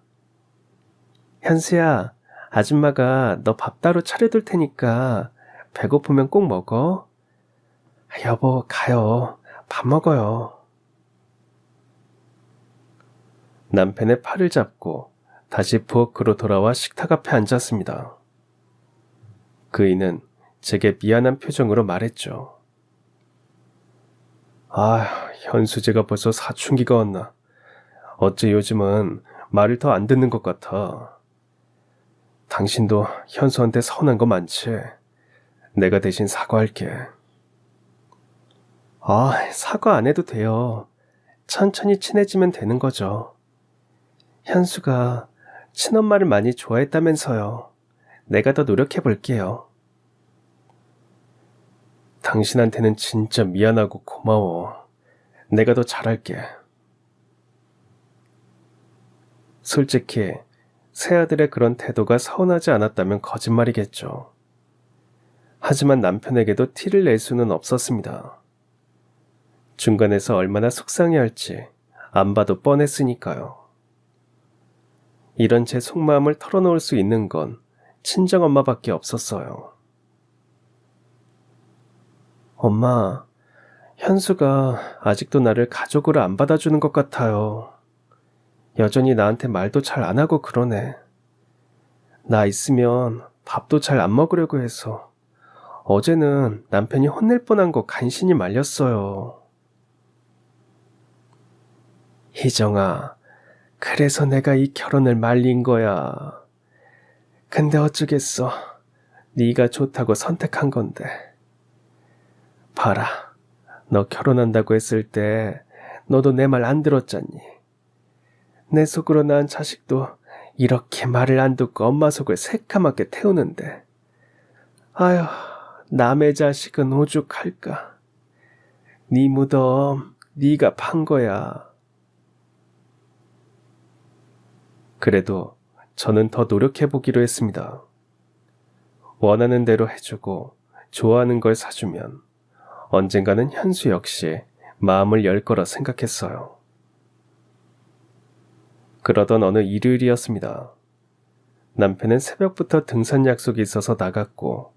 현수야, 아줌마가 너 밥 따로 차려둘 테니까 배고프면 꼭 먹어. 여보, 가요. 밥 먹어요. 남편의 팔을 잡고 다시 부엌으로 돌아와 식탁 앞에 앉았습니다. 그이는 제게 미안한 표정으로 말했죠. 현수제가 벌써 사춘기가 왔나. 어째 요즘은 말을 더 안 듣는 것 같아. 당신도 현수한테 서운한 거 많지? 내가 대신 사과할게. 사과 안 해도 돼요. 천천히 친해지면 되는 거죠. 현수가 친엄마를 많이 좋아했다면서요. 내가 더 노력해 볼게요. 당신한테는 진짜 미안하고 고마워. 내가 더 잘할게. 솔직히 새아들의 그런 태도가 서운하지 않았다면 거짓말이겠죠. 하지만 남편에게도 티를 낼 수는 없었습니다. 중간에서 얼마나 속상해할지 안 봐도 뻔했으니까요. 이런 제 속마음을 털어놓을 수 있는 건 친정엄마밖에 없었어요. 엄마, 현수가 아직도 나를 가족으로 안 받아주는 것 같아요. 여전히 나한테 말도 잘 안 하고 그러네. 나 있으면 밥도 잘 안 먹으려고 해서 어제는 남편이 혼낼 뻔한 거 간신히 말렸어요. 희정아, 그래서 내가 이 결혼을 말린 거야. 근데 어쩌겠어. 네가 좋다고 선택한 건데. 봐라, 너 결혼한다고 했을 때 너도 내 말 안 들었잖니. 내 속으로 낳은 자식도 이렇게 말을 안 듣고 엄마 속을 새까맣게 태우는데. 아휴, 남의 자식은 오죽할까. 네 무덤 네가 판 거야. 그래도 저는 더 노력해보기로 했습니다. 원하는 대로 해주고 좋아하는 걸 사주면 언젠가는 현수 역시 마음을 열 거라 생각했어요. 그러던 어느 일요일이었습니다. 남편은 새벽부터 등산 약속이 있어서 나갔고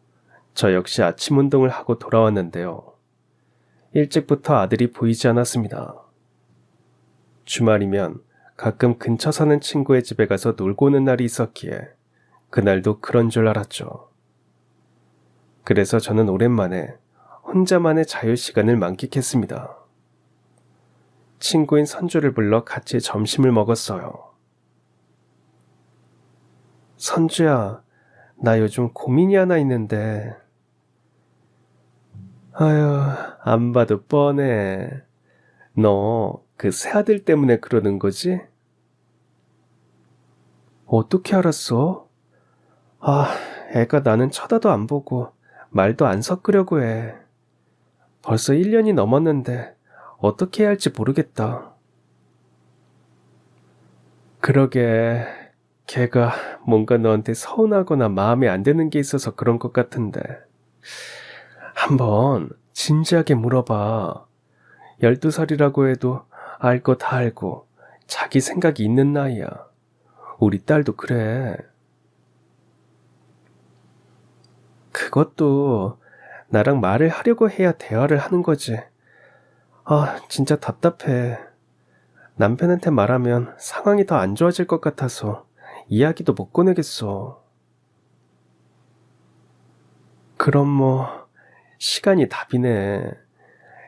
저 역시 아침 운동을 하고 돌아왔는데요. 일찍부터 아들이 보이지 않았습니다. 주말이면 가끔 근처 사는 친구의 집에 가서 놀고 오는 날이 있었기에 그날도 그런 줄 알았죠. 그래서 저는 오랜만에 혼자만의 자유시간을 만끽했습니다. 친구인 선주를 불러 같이 점심을 먹었어요. 선주야, 나 요즘 고민이 하나 있는데. 안 봐도 뻔해. 너 그 새아들 때문에 그러는 거지? 어떻게 알았어? 애가 나는 쳐다도 안 보고 말도 안 섞으려고 해. 벌써 1년이 넘었는데 어떻게 해야 할지 모르겠다. 그러게, 걔가 뭔가 너한테 서운하거나 마음에 안 드는 게 있어서 그런 것 같은데. 한번 진지하게 물어봐. 12살이라고 해도 알 거 다 알고 자기 생각이 있는 나이야. 우리 딸도 그래. 그것도 나랑 말을 하려고 해야 대화를 하는 거지. 진짜 답답해. 남편한테 말하면 상황이 더 안 좋아질 것 같아서 이야기도 못 꺼내겠어. 그럼 시간이 답이네.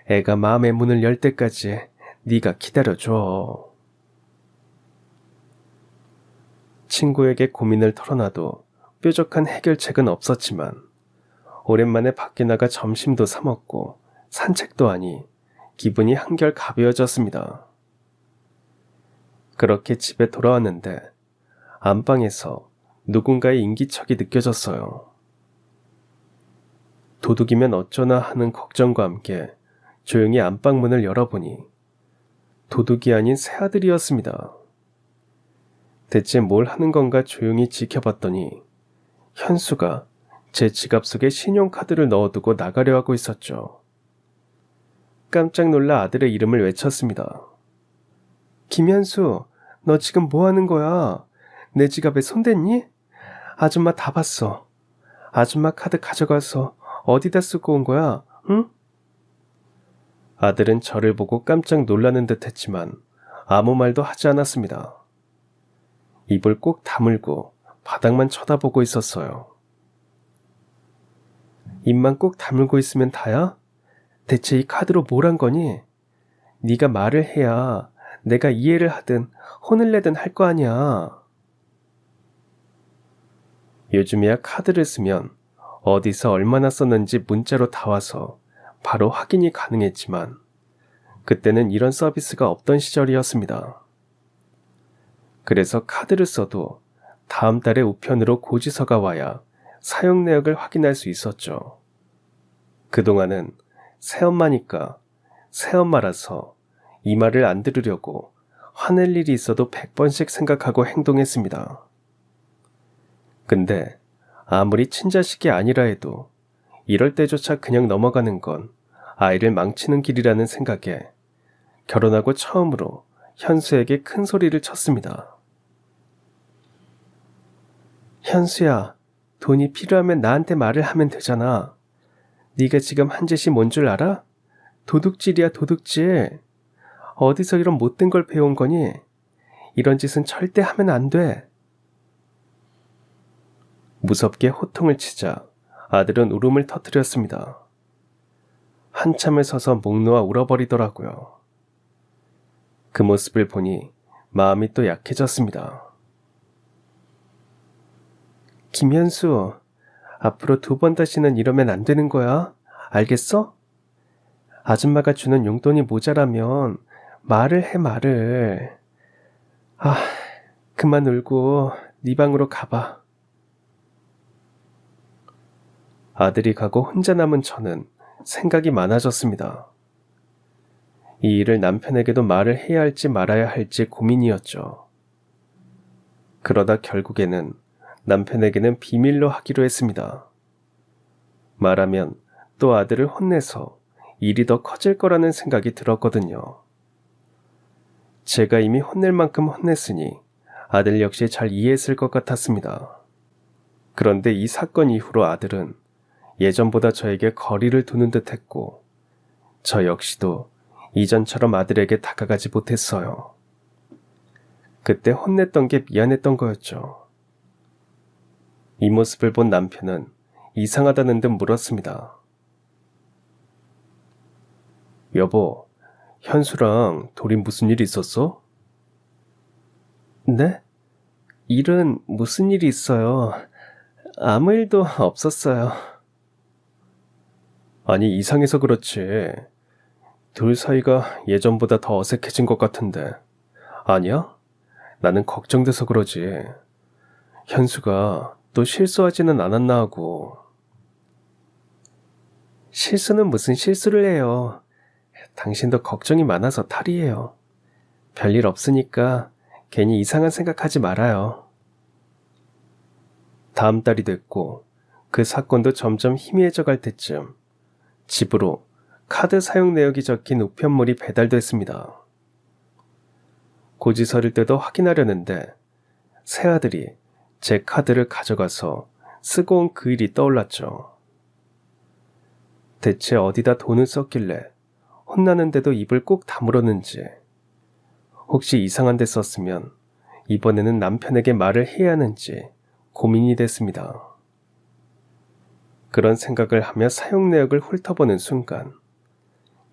애가 마음의 문을 열 때까지 네가 기다려줘. 친구에게 고민을 털어놔도 뾰족한 해결책은 없었지만 오랜만에 밖에 나가 점심도 사 먹고 산책도 하니 기분이 한결 가벼워졌습니다. 그렇게 집에 돌아왔는데 안방에서 누군가의 인기척이 느껴졌어요. 도둑이면 어쩌나 하는 걱정과 함께 조용히 안방 문을 열어보니 도둑이 아닌 새아들이었습니다. 대체 뭘 하는 건가 조용히 지켜봤더니 현수가 제 지갑 속에 신용카드를 넣어두고 나가려 하고 있었죠. 깜짝 놀라 아들의 이름을 외쳤습니다. 김현수, 너 지금 뭐 하는 거야? 내 지갑에 손댔니? 아줌마 다 봤어. 아줌마 카드 가져가서 어디다 쓰고 온 거야? 응? 아들은 저를 보고 깜짝 놀라는 듯 했지만 아무 말도 하지 않았습니다. 입을 꼭 다물고 바닥만 쳐다보고 있었어요. 입만 꼭 다물고 있으면 다야? 대체 이 카드로 뭘 한 거니? 네가 말을 해야 내가 이해를 하든 혼을 내든 할 거 아니야. 요즘이야 카드를 쓰면 어디서 얼마나 썼는지 문자로 다 와서 바로 확인이 가능했지만 그때는 이런 서비스가 없던 시절이었습니다. 그래서 카드를 써도 다음 달에 우편으로 고지서가 와야 사용 내역을 확인할 수 있었죠. 그동안은 새엄마니까 새엄마라서 이 말을 안 들으려고 화낼 일이 있어도 100번씩 생각하고 행동했습니다. 근데 아무리 친자식이 아니라 해도 이럴 때조차 그냥 넘어가는 건 아이를 망치는 길이라는 생각에 결혼하고 처음으로 현수에게 큰 소리를 쳤습니다. 현수야, 돈이 필요하면 나한테 말을 하면 되잖아. 네가 지금 한 짓이 뭔 줄 알아? 도둑질이야, 도둑질. 어디서 이런 못된 걸 배운 거니? 이런 짓은 절대 하면 안 돼. 무섭게 호통을 치자 아들은 울음을 터뜨렸습니다. 한참을 서서 목 놓아 울어버리더라고요. 그 모습을 보니 마음이 또 약해졌습니다. 김현수, 앞으로 2번 다시는 이러면 안 되는 거야. 알겠어? 아줌마가 주는 용돈이 모자라면 말을 해, 말을. 아, 그만 울고 네 방으로 가봐. 아들이 가고 혼자 남은 저는 생각이 많아졌습니다. 이 일을 남편에게도 말을 해야 할지 말아야 할지 고민이었죠. 그러다 결국에는 남편에게는 비밀로 하기로 했습니다. 말하면 또 아들을 혼내서 일이 더 커질 거라는 생각이 들었거든요. 제가 이미 혼낼 만큼 혼냈으니 아들 역시 잘 이해했을 것 같았습니다. 그런데 이 사건 이후로 아들은 예전보다 저에게 거리를 두는 듯 했고 저 역시도 이전처럼 아들에게 다가가지 못했어요. 그때 혼냈던 게 미안했던 거였죠. 이 모습을 본 남편은 이상하다는 듯 물었습니다. 여보, 현수랑 둘이 무슨 일 있었어? 네? 일은 무슨 일이 있어요. 아무 일도 없었어요. 아니, 이상해서 그렇지. 둘 사이가 예전보다 더 어색해진 것 같은데. 아니야? 나는 걱정돼서 그러지. 현수가 또 실수하지는 않았나 하고. 실수는 무슨 실수를 해요. 당신도 걱정이 많아서 탈이에요. 별일 없으니까 괜히 이상한 생각하지 말아요. 다음 달이 됐고 그 사건도 점점 희미해져 갈 때쯤 집으로 카드 사용 내역이 적힌 우편물이 배달됐습니다. 고지서를 떼도 확인하려는데 새아들이 제 카드를 가져가서 쓰고 온 그 일이 떠올랐죠. 대체 어디다 돈을 썼길래 혼나는데도 입을 꼭 다물었는지, 혹시 이상한 데 썼으면 이번에는 남편에게 말을 해야 하는지 고민이 됐습니다. 그런 생각을 하며 사용 내역을 훑어보는 순간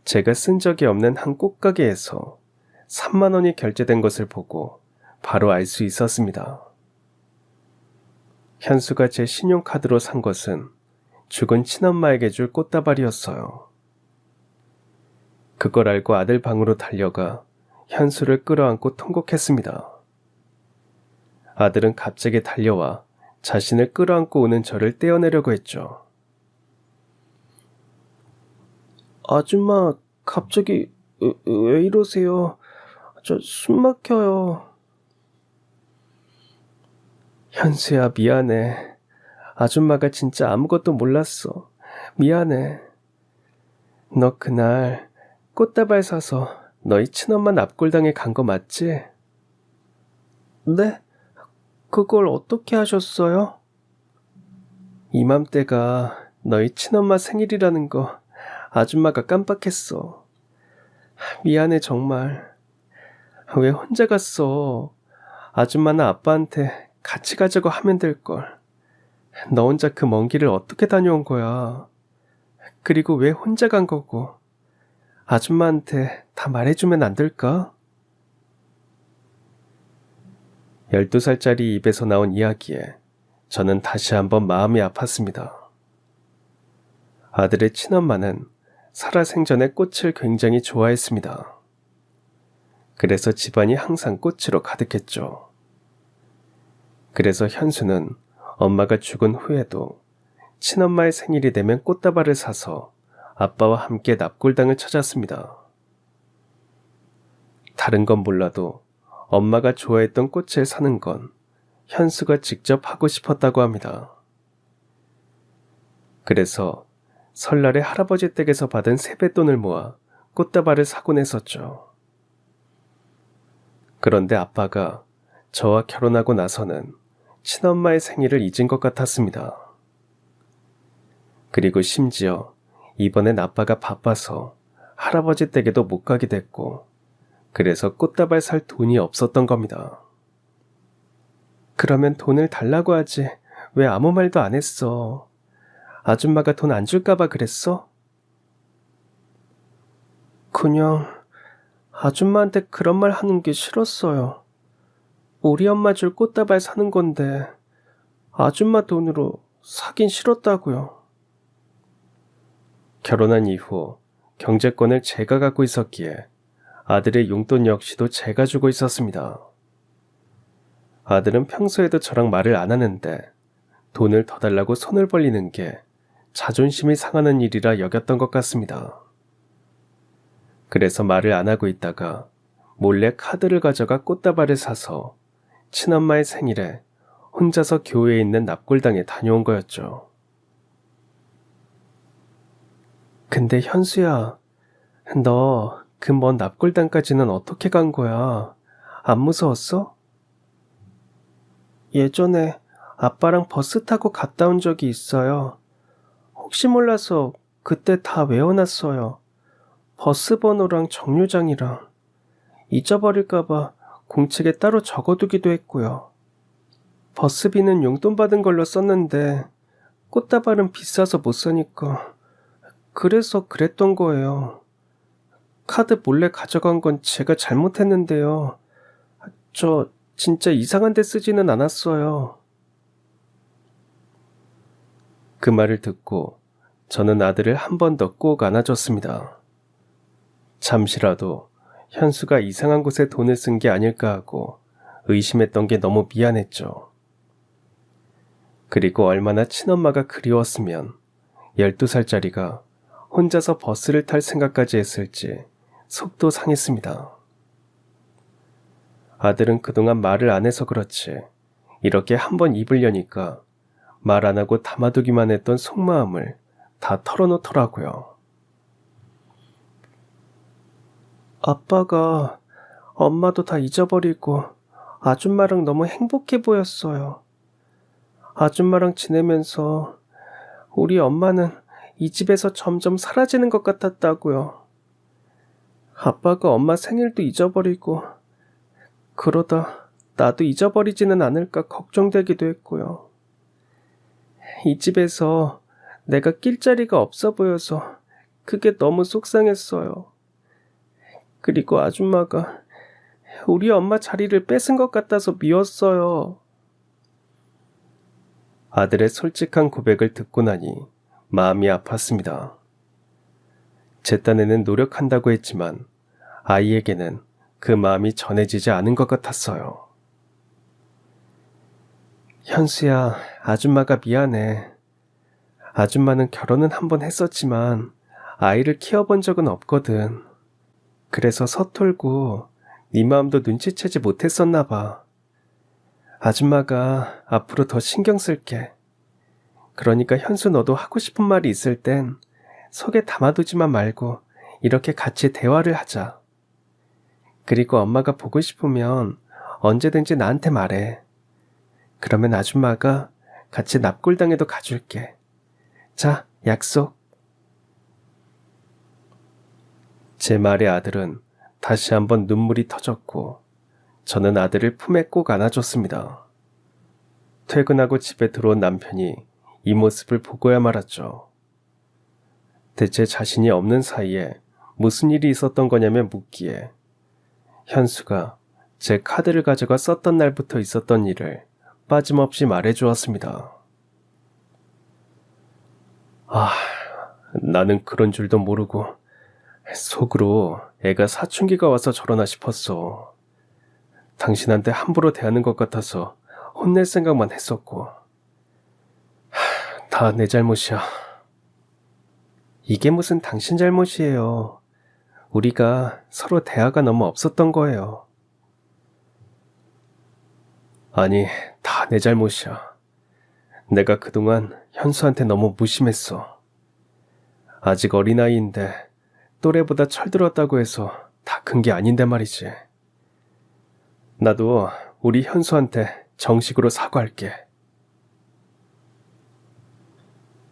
제가 쓴 적이 없는 한 꽃가게에서 3만 원이 결제된 것을 보고 바로 알 수 있었습니다. 현수가 제 신용카드로 산 것은 죽은 친엄마에게 줄 꽃다발이었어요. 그걸 알고 아들 방으로 달려가 현수를 끌어안고 통곡했습니다. 아들은 갑자기 달려와 자신을 끌어안고 오는 저를 떼어내려고 했죠. 아줌마, 갑자기 왜 이러세요? 저 숨 막혀요. 현수야, 미안해. 아줌마가 진짜 아무것도 몰랐어. 미안해. 너 그날 꽃다발 사서 너희 친엄마 납골당에 간 거 맞지? 네? 그걸 어떻게 하셨어요? 이맘때가 너희 친엄마 생일이라는 거 아줌마가 깜빡했어. 미안해 정말. 왜 혼자 갔어? 아줌마나 아빠한테 같이 가자고 하면 될걸. 너 혼자 그 먼 길을 어떻게 다녀온 거야? 그리고 왜 혼자 간 거고? 아줌마한테 다 말해주면 안 될까? 12살짜리 입에서 나온 이야기에 저는 다시 한번 마음이 아팠습니다. 아들의 친엄마는 살아생전에 꽃을 굉장히 좋아했습니다. 그래서 집안이 항상 꽃으로 가득했죠. 그래서 현수는 엄마가 죽은 후에도 친엄마의 생일이 되면 꽃다발을 사서 아빠와 함께 납골당을 찾았습니다. 다른 건 몰라도 엄마가 좋아했던 꽃을 사는 건 현수가 직접 하고 싶었다고 합니다. 그래서 설날에 할아버지 댁에서 받은 세뱃돈을 모아 꽃다발을 사곤 했었죠. 그런데 아빠가 저와 결혼하고 나서는 친엄마의 생일을 잊은 것 같았습니다. 그리고 심지어 이번엔 아빠가 바빠서 할아버지 댁에도 못 가게 됐고, 그래서 꽃다발 살 돈이 없었던 겁니다. 그러면 돈을 달라고 하지 왜 아무 말도 안 했어? 아줌마가 돈 안 줄까봐 그랬어? 그냥 아줌마한테 그런 말 하는 게 싫었어요. 우리 엄마 줄 꽃다발 사는 건데 아줌마 돈으로 사긴 싫었다고요. 결혼한 이후 경제권을 제가 갖고 있었기에 아들의 용돈 역시도 제가 주고 있었습니다. 아들은 평소에도 저랑 말을 안 하는데 돈을 더 달라고 손을 벌리는 게 자존심이 상하는 일이라 여겼던 것 같습니다. 그래서 말을 안 하고 있다가 몰래 카드를 가져가 꽃다발을 사서 친엄마의 생일에 혼자서 교회에 있는 납골당에 다녀온 거였죠. 근데 현수야, 너 그 먼 납골당까지는 어떻게 간 거야? 안 무서웠어? 예전에 아빠랑 버스 타고 갔다 온 적이 있어요. 혹시 몰라서 그때 다 외워놨어요. 버스 번호랑 정류장이랑. 잊어버릴까봐 공책에 따로 적어두기도 했고요. 버스비는 용돈 받은 걸로 썼는데 꽃다발은 비싸서 못 사니까 그래서 그랬던 거예요. 카드 몰래 가져간 건 제가 잘못했는데요. 저 진짜 이상한 데 쓰지는 않았어요. 그 말을 듣고 저는 아들을 한 번 더 꼭 안아줬습니다. 잠시라도 현수가 이상한 곳에 돈을 쓴 게 아닐까 하고 의심했던 게 너무 미안했죠. 그리고 얼마나 친엄마가 그리웠으면 12살짜리가 혼자서 버스를 탈 생각까지 했을지 속도 상했습니다. 아들은 그동안 말을 안 해서 그렇지 이렇게 한번 입을 여니까 말 안 하고 담아두기만 했던 속마음을 다 털어놓더라고요. 아빠가 엄마도 다 잊어버리고 아줌마랑 너무 행복해 보였어요. 아줌마랑 지내면서 우리 엄마는 이 집에서 점점 사라지는 것 같았다고요. 아빠가 엄마 생일도 잊어버리고 그러다 나도 잊어버리지는 않을까 걱정되기도 했고요. 이 집에서 내가 낄 자리가 없어 보여서 그게 너무 속상했어요. 그리고 아줌마가 우리 엄마 자리를 뺏은 것 같아서 미웠어요. 아들의 솔직한 고백을 듣고 나니 마음이 아팠습니다. 제 딴에는 노력한다고 했지만 아이에게는 그 마음이 전해지지 않은 것 같았어요. 현수야, 아줌마가 미안해. 아줌마는 결혼은 한번 했었지만 아이를 키워본 적은 없거든. 그래서 서툴고 네 마음도 눈치채지 못했었나 봐. 아줌마가 앞으로 더 신경 쓸게. 그러니까 현수 너도 하고 싶은 말이 있을 땐 속에 담아두지만 말고 이렇게 같이 대화를 하자. 그리고 엄마가 보고 싶으면 언제든지 나한테 말해. 그러면 아줌마가 같이 납골당에도 가줄게. 자, 약속. 제 말에 아들은 다시 한번 눈물이 터졌고 저는 아들을 품에 꼭 안아줬습니다. 퇴근하고 집에 들어온 남편이 이 모습을 보고야 말았죠. 대체 자신이 없는 사이에 무슨 일이 있었던 거냐며 묻기에 현수가 제 카드를 가져가 썼던 날부터 있었던 일을 빠짐없이 말해주었습니다. 나는 그런 줄도 모르고 속으로 애가 사춘기가 와서 저러나 싶었어. 당신한테 함부로 대하는 것 같아서 혼낼 생각만 했었고. 다 내 잘못이야. 이게 무슨 당신 잘못이에요. 우리가 서로 대화가 너무 없었던 거예요. 아니, 다 내 잘못이야. 내가 그동안 현수한테 너무 무심했어. 아직 어린아이인데 또래보다 철들었다고 해서 다 큰 게 아닌데 말이지. 나도 우리 현수한테 정식으로 사과할게.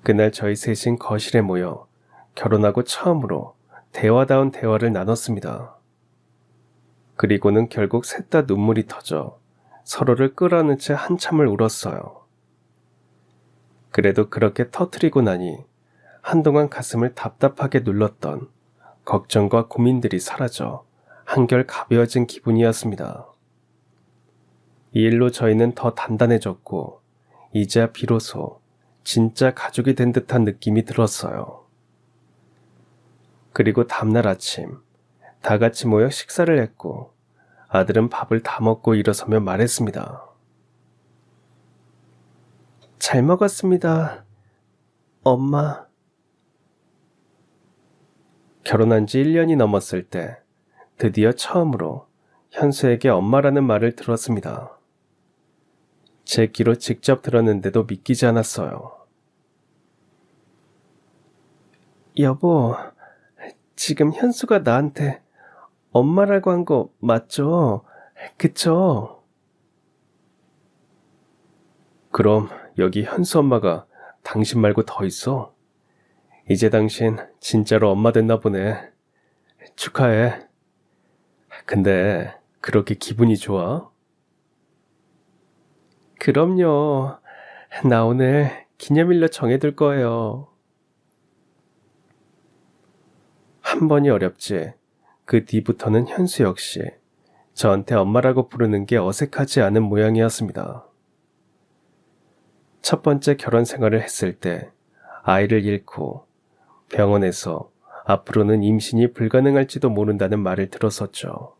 그날 저희 셋인 거실에 모여 결혼하고 처음으로 대화다운 대화를 나눴습니다. 그리고는 결국 셋 다 눈물이 터져 서로를 끌어안은 채 한참을 울었어요. 그래도 그렇게 터뜨리고 나니 한동안 가슴을 답답하게 눌렀던 걱정과 고민들이 사라져 한결 가벼워진 기분이었습니다. 이 일로 저희는 더 단단해졌고 이제야 비로소 진짜 가족이 된 듯한 느낌이 들었어요. 그리고 다음날 아침 다 같이 모여 식사를 했고 아들은 밥을 다 먹고 일어서며 말했습니다. 잘 먹었습니다. 엄마. 결혼한 지 1년이 넘었을 때 드디어 처음으로 현수에게 엄마라는 말을 들었습니다. 제 귀로 직접 들었는데도 믿기지 않았어요. 여보, 지금 현수가 나한테 엄마라고 한 거 맞죠? 그쵸? 그럼 여기 현수 엄마가 당신 말고 더 있어? 이제 당신 진짜로 엄마 됐나 보네. 축하해. 근데 그렇게 기분이 좋아? 그럼요. 나 오늘 기념일로 정해둘 거예요. 한 번이 어렵지 그 뒤부터는 현수 역시 저한테 엄마라고 부르는 게 어색하지 않은 모양이었습니다. 첫 번째 결혼 생활을 했을 때 아이를 잃고 병원에서 앞으로는 임신이 불가능할지도 모른다는 말을 들었었죠.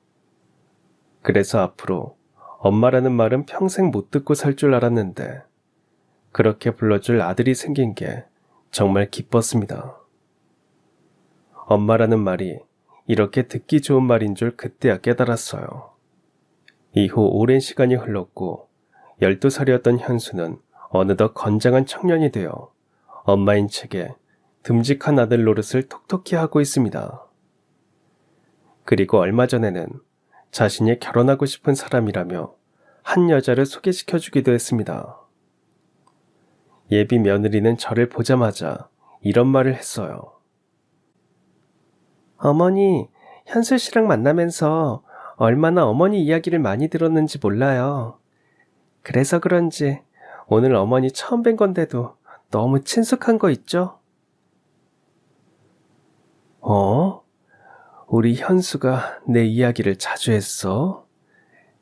그래서 앞으로 엄마라는 말은 평생 못 듣고 살 줄 알았는데 그렇게 불러줄 아들이 생긴 게 정말 기뻤습니다. 엄마라는 말이 이렇게 듣기 좋은 말인 줄 그때야 깨달았어요. 이후 오랜 시간이 흘렀고 12살이었던 현수는 어느덧 건장한 청년이 되어 엄마인 책에 듬직한 아들 노릇을 톡톡히 하고 있습니다. 그리고 얼마 전에는 자신이 결혼하고 싶은 사람이라며 한 여자를 소개시켜주기도 했습니다. 예비 며느리는 저를 보자마자 이런 말을 했어요. 어머니, 현수 씨랑 만나면서 얼마나 어머니 이야기를 많이 들었는지 몰라요. 그래서 그런지 오늘 어머니 처음 뵌 건데도 너무 친숙한 거 있죠? 우리 현수가 내 이야기를 자주 했어?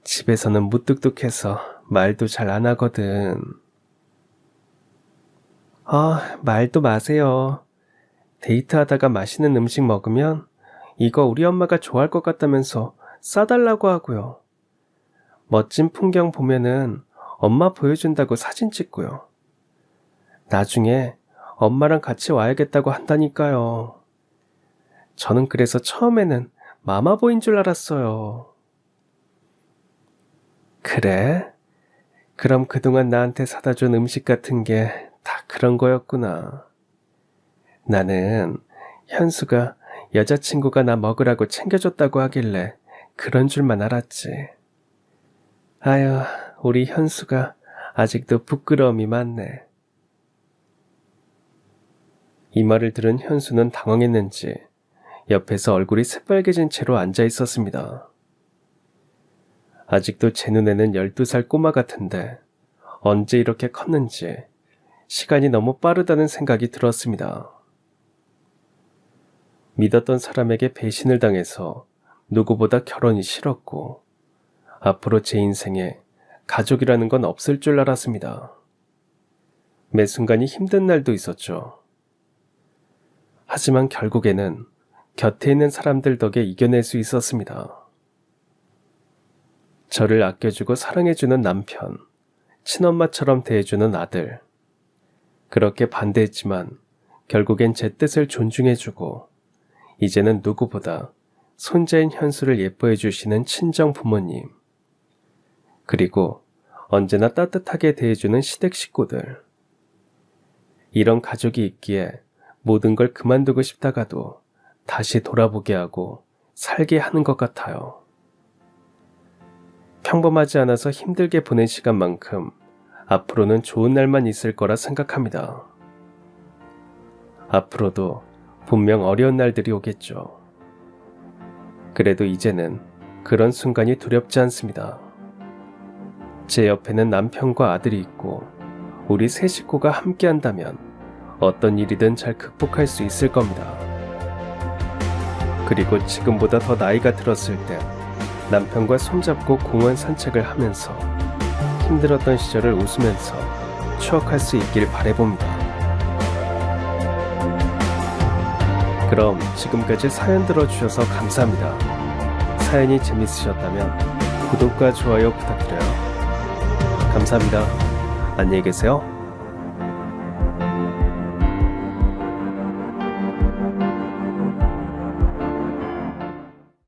집에서는 무뚝뚝해서 말도 잘 안 하거든. 말도 마세요. 데이트하다가 맛있는 음식 먹으면 이거 우리 엄마가 좋아할 것 같다면서 싸달라고 하고요. 멋진 풍경 보면은 엄마 보여준다고 사진 찍고요. 나중에 엄마랑 같이 와야겠다고 한다니까요. 저는 그래서 처음에는 마마보이인 줄 알았어요. 그래? 그럼 그동안 나한테 사다 준 음식 같은 게 다 그런 거였구나. 나는 현수가 여자친구가 나 먹으라고 챙겨줬다고 하길래 그런 줄만 알았지. 아유, 우리 현수가 아직도 부끄러움이 많네. 이 말을 들은 현수는 당황했는지 옆에서 얼굴이 새빨개진 채로 앉아 있었습니다. 아직도 제 눈에는 12살 꼬마 같은데 언제 이렇게 컸는지 시간이 너무 빠르다는 생각이 들었습니다. 믿었던 사람에게 배신을 당해서 누구보다 결혼이 싫었고 앞으로 제 인생에 가족이라는 건 없을 줄 알았습니다. 매 순간이 힘든 날도 있었죠. 하지만 결국에는 곁에 있는 사람들 덕에 이겨낼 수 있었습니다. 저를 아껴주고 사랑해주는 남편, 친엄마처럼 대해주는 아들. 그렇게 반대했지만 결국엔 제 뜻을 존중해주고 이제는 누구보다 손자인 현수를 예뻐해주시는 친정 부모님. 그리고 언제나 따뜻하게 대해주는 시댁 식구들. 이런 가족이 있기에 모든 걸 그만두고 싶다가도 다시 돌아보게 하고 살게 하는 것 같아요. 평범하지 않아서 힘들게 보낸 시간만큼 앞으로는 좋은 날만 있을 거라 생각합니다. 앞으로도 분명 어려운 날들이 오겠죠. 그래도 이제는 그런 순간이 두렵지 않습니다. 제 옆에는 남편과 아들이 있고 우리 세 식구가 함께 한다면 어떤 일이든 잘 극복할 수 있을 겁니다. 그리고 지금보다 더 나이가 들었을 때 남편과 손잡고 공원 산책을 하면서 힘들었던 시절을 웃으면서 추억할 수 있길 바라봅니다. 그럼 지금까지 사연 들어주셔서 감사합니다. 사연이 재밌으셨다면 구독과 좋아요 부탁드려요. 감사합니다. 안녕히 계세요.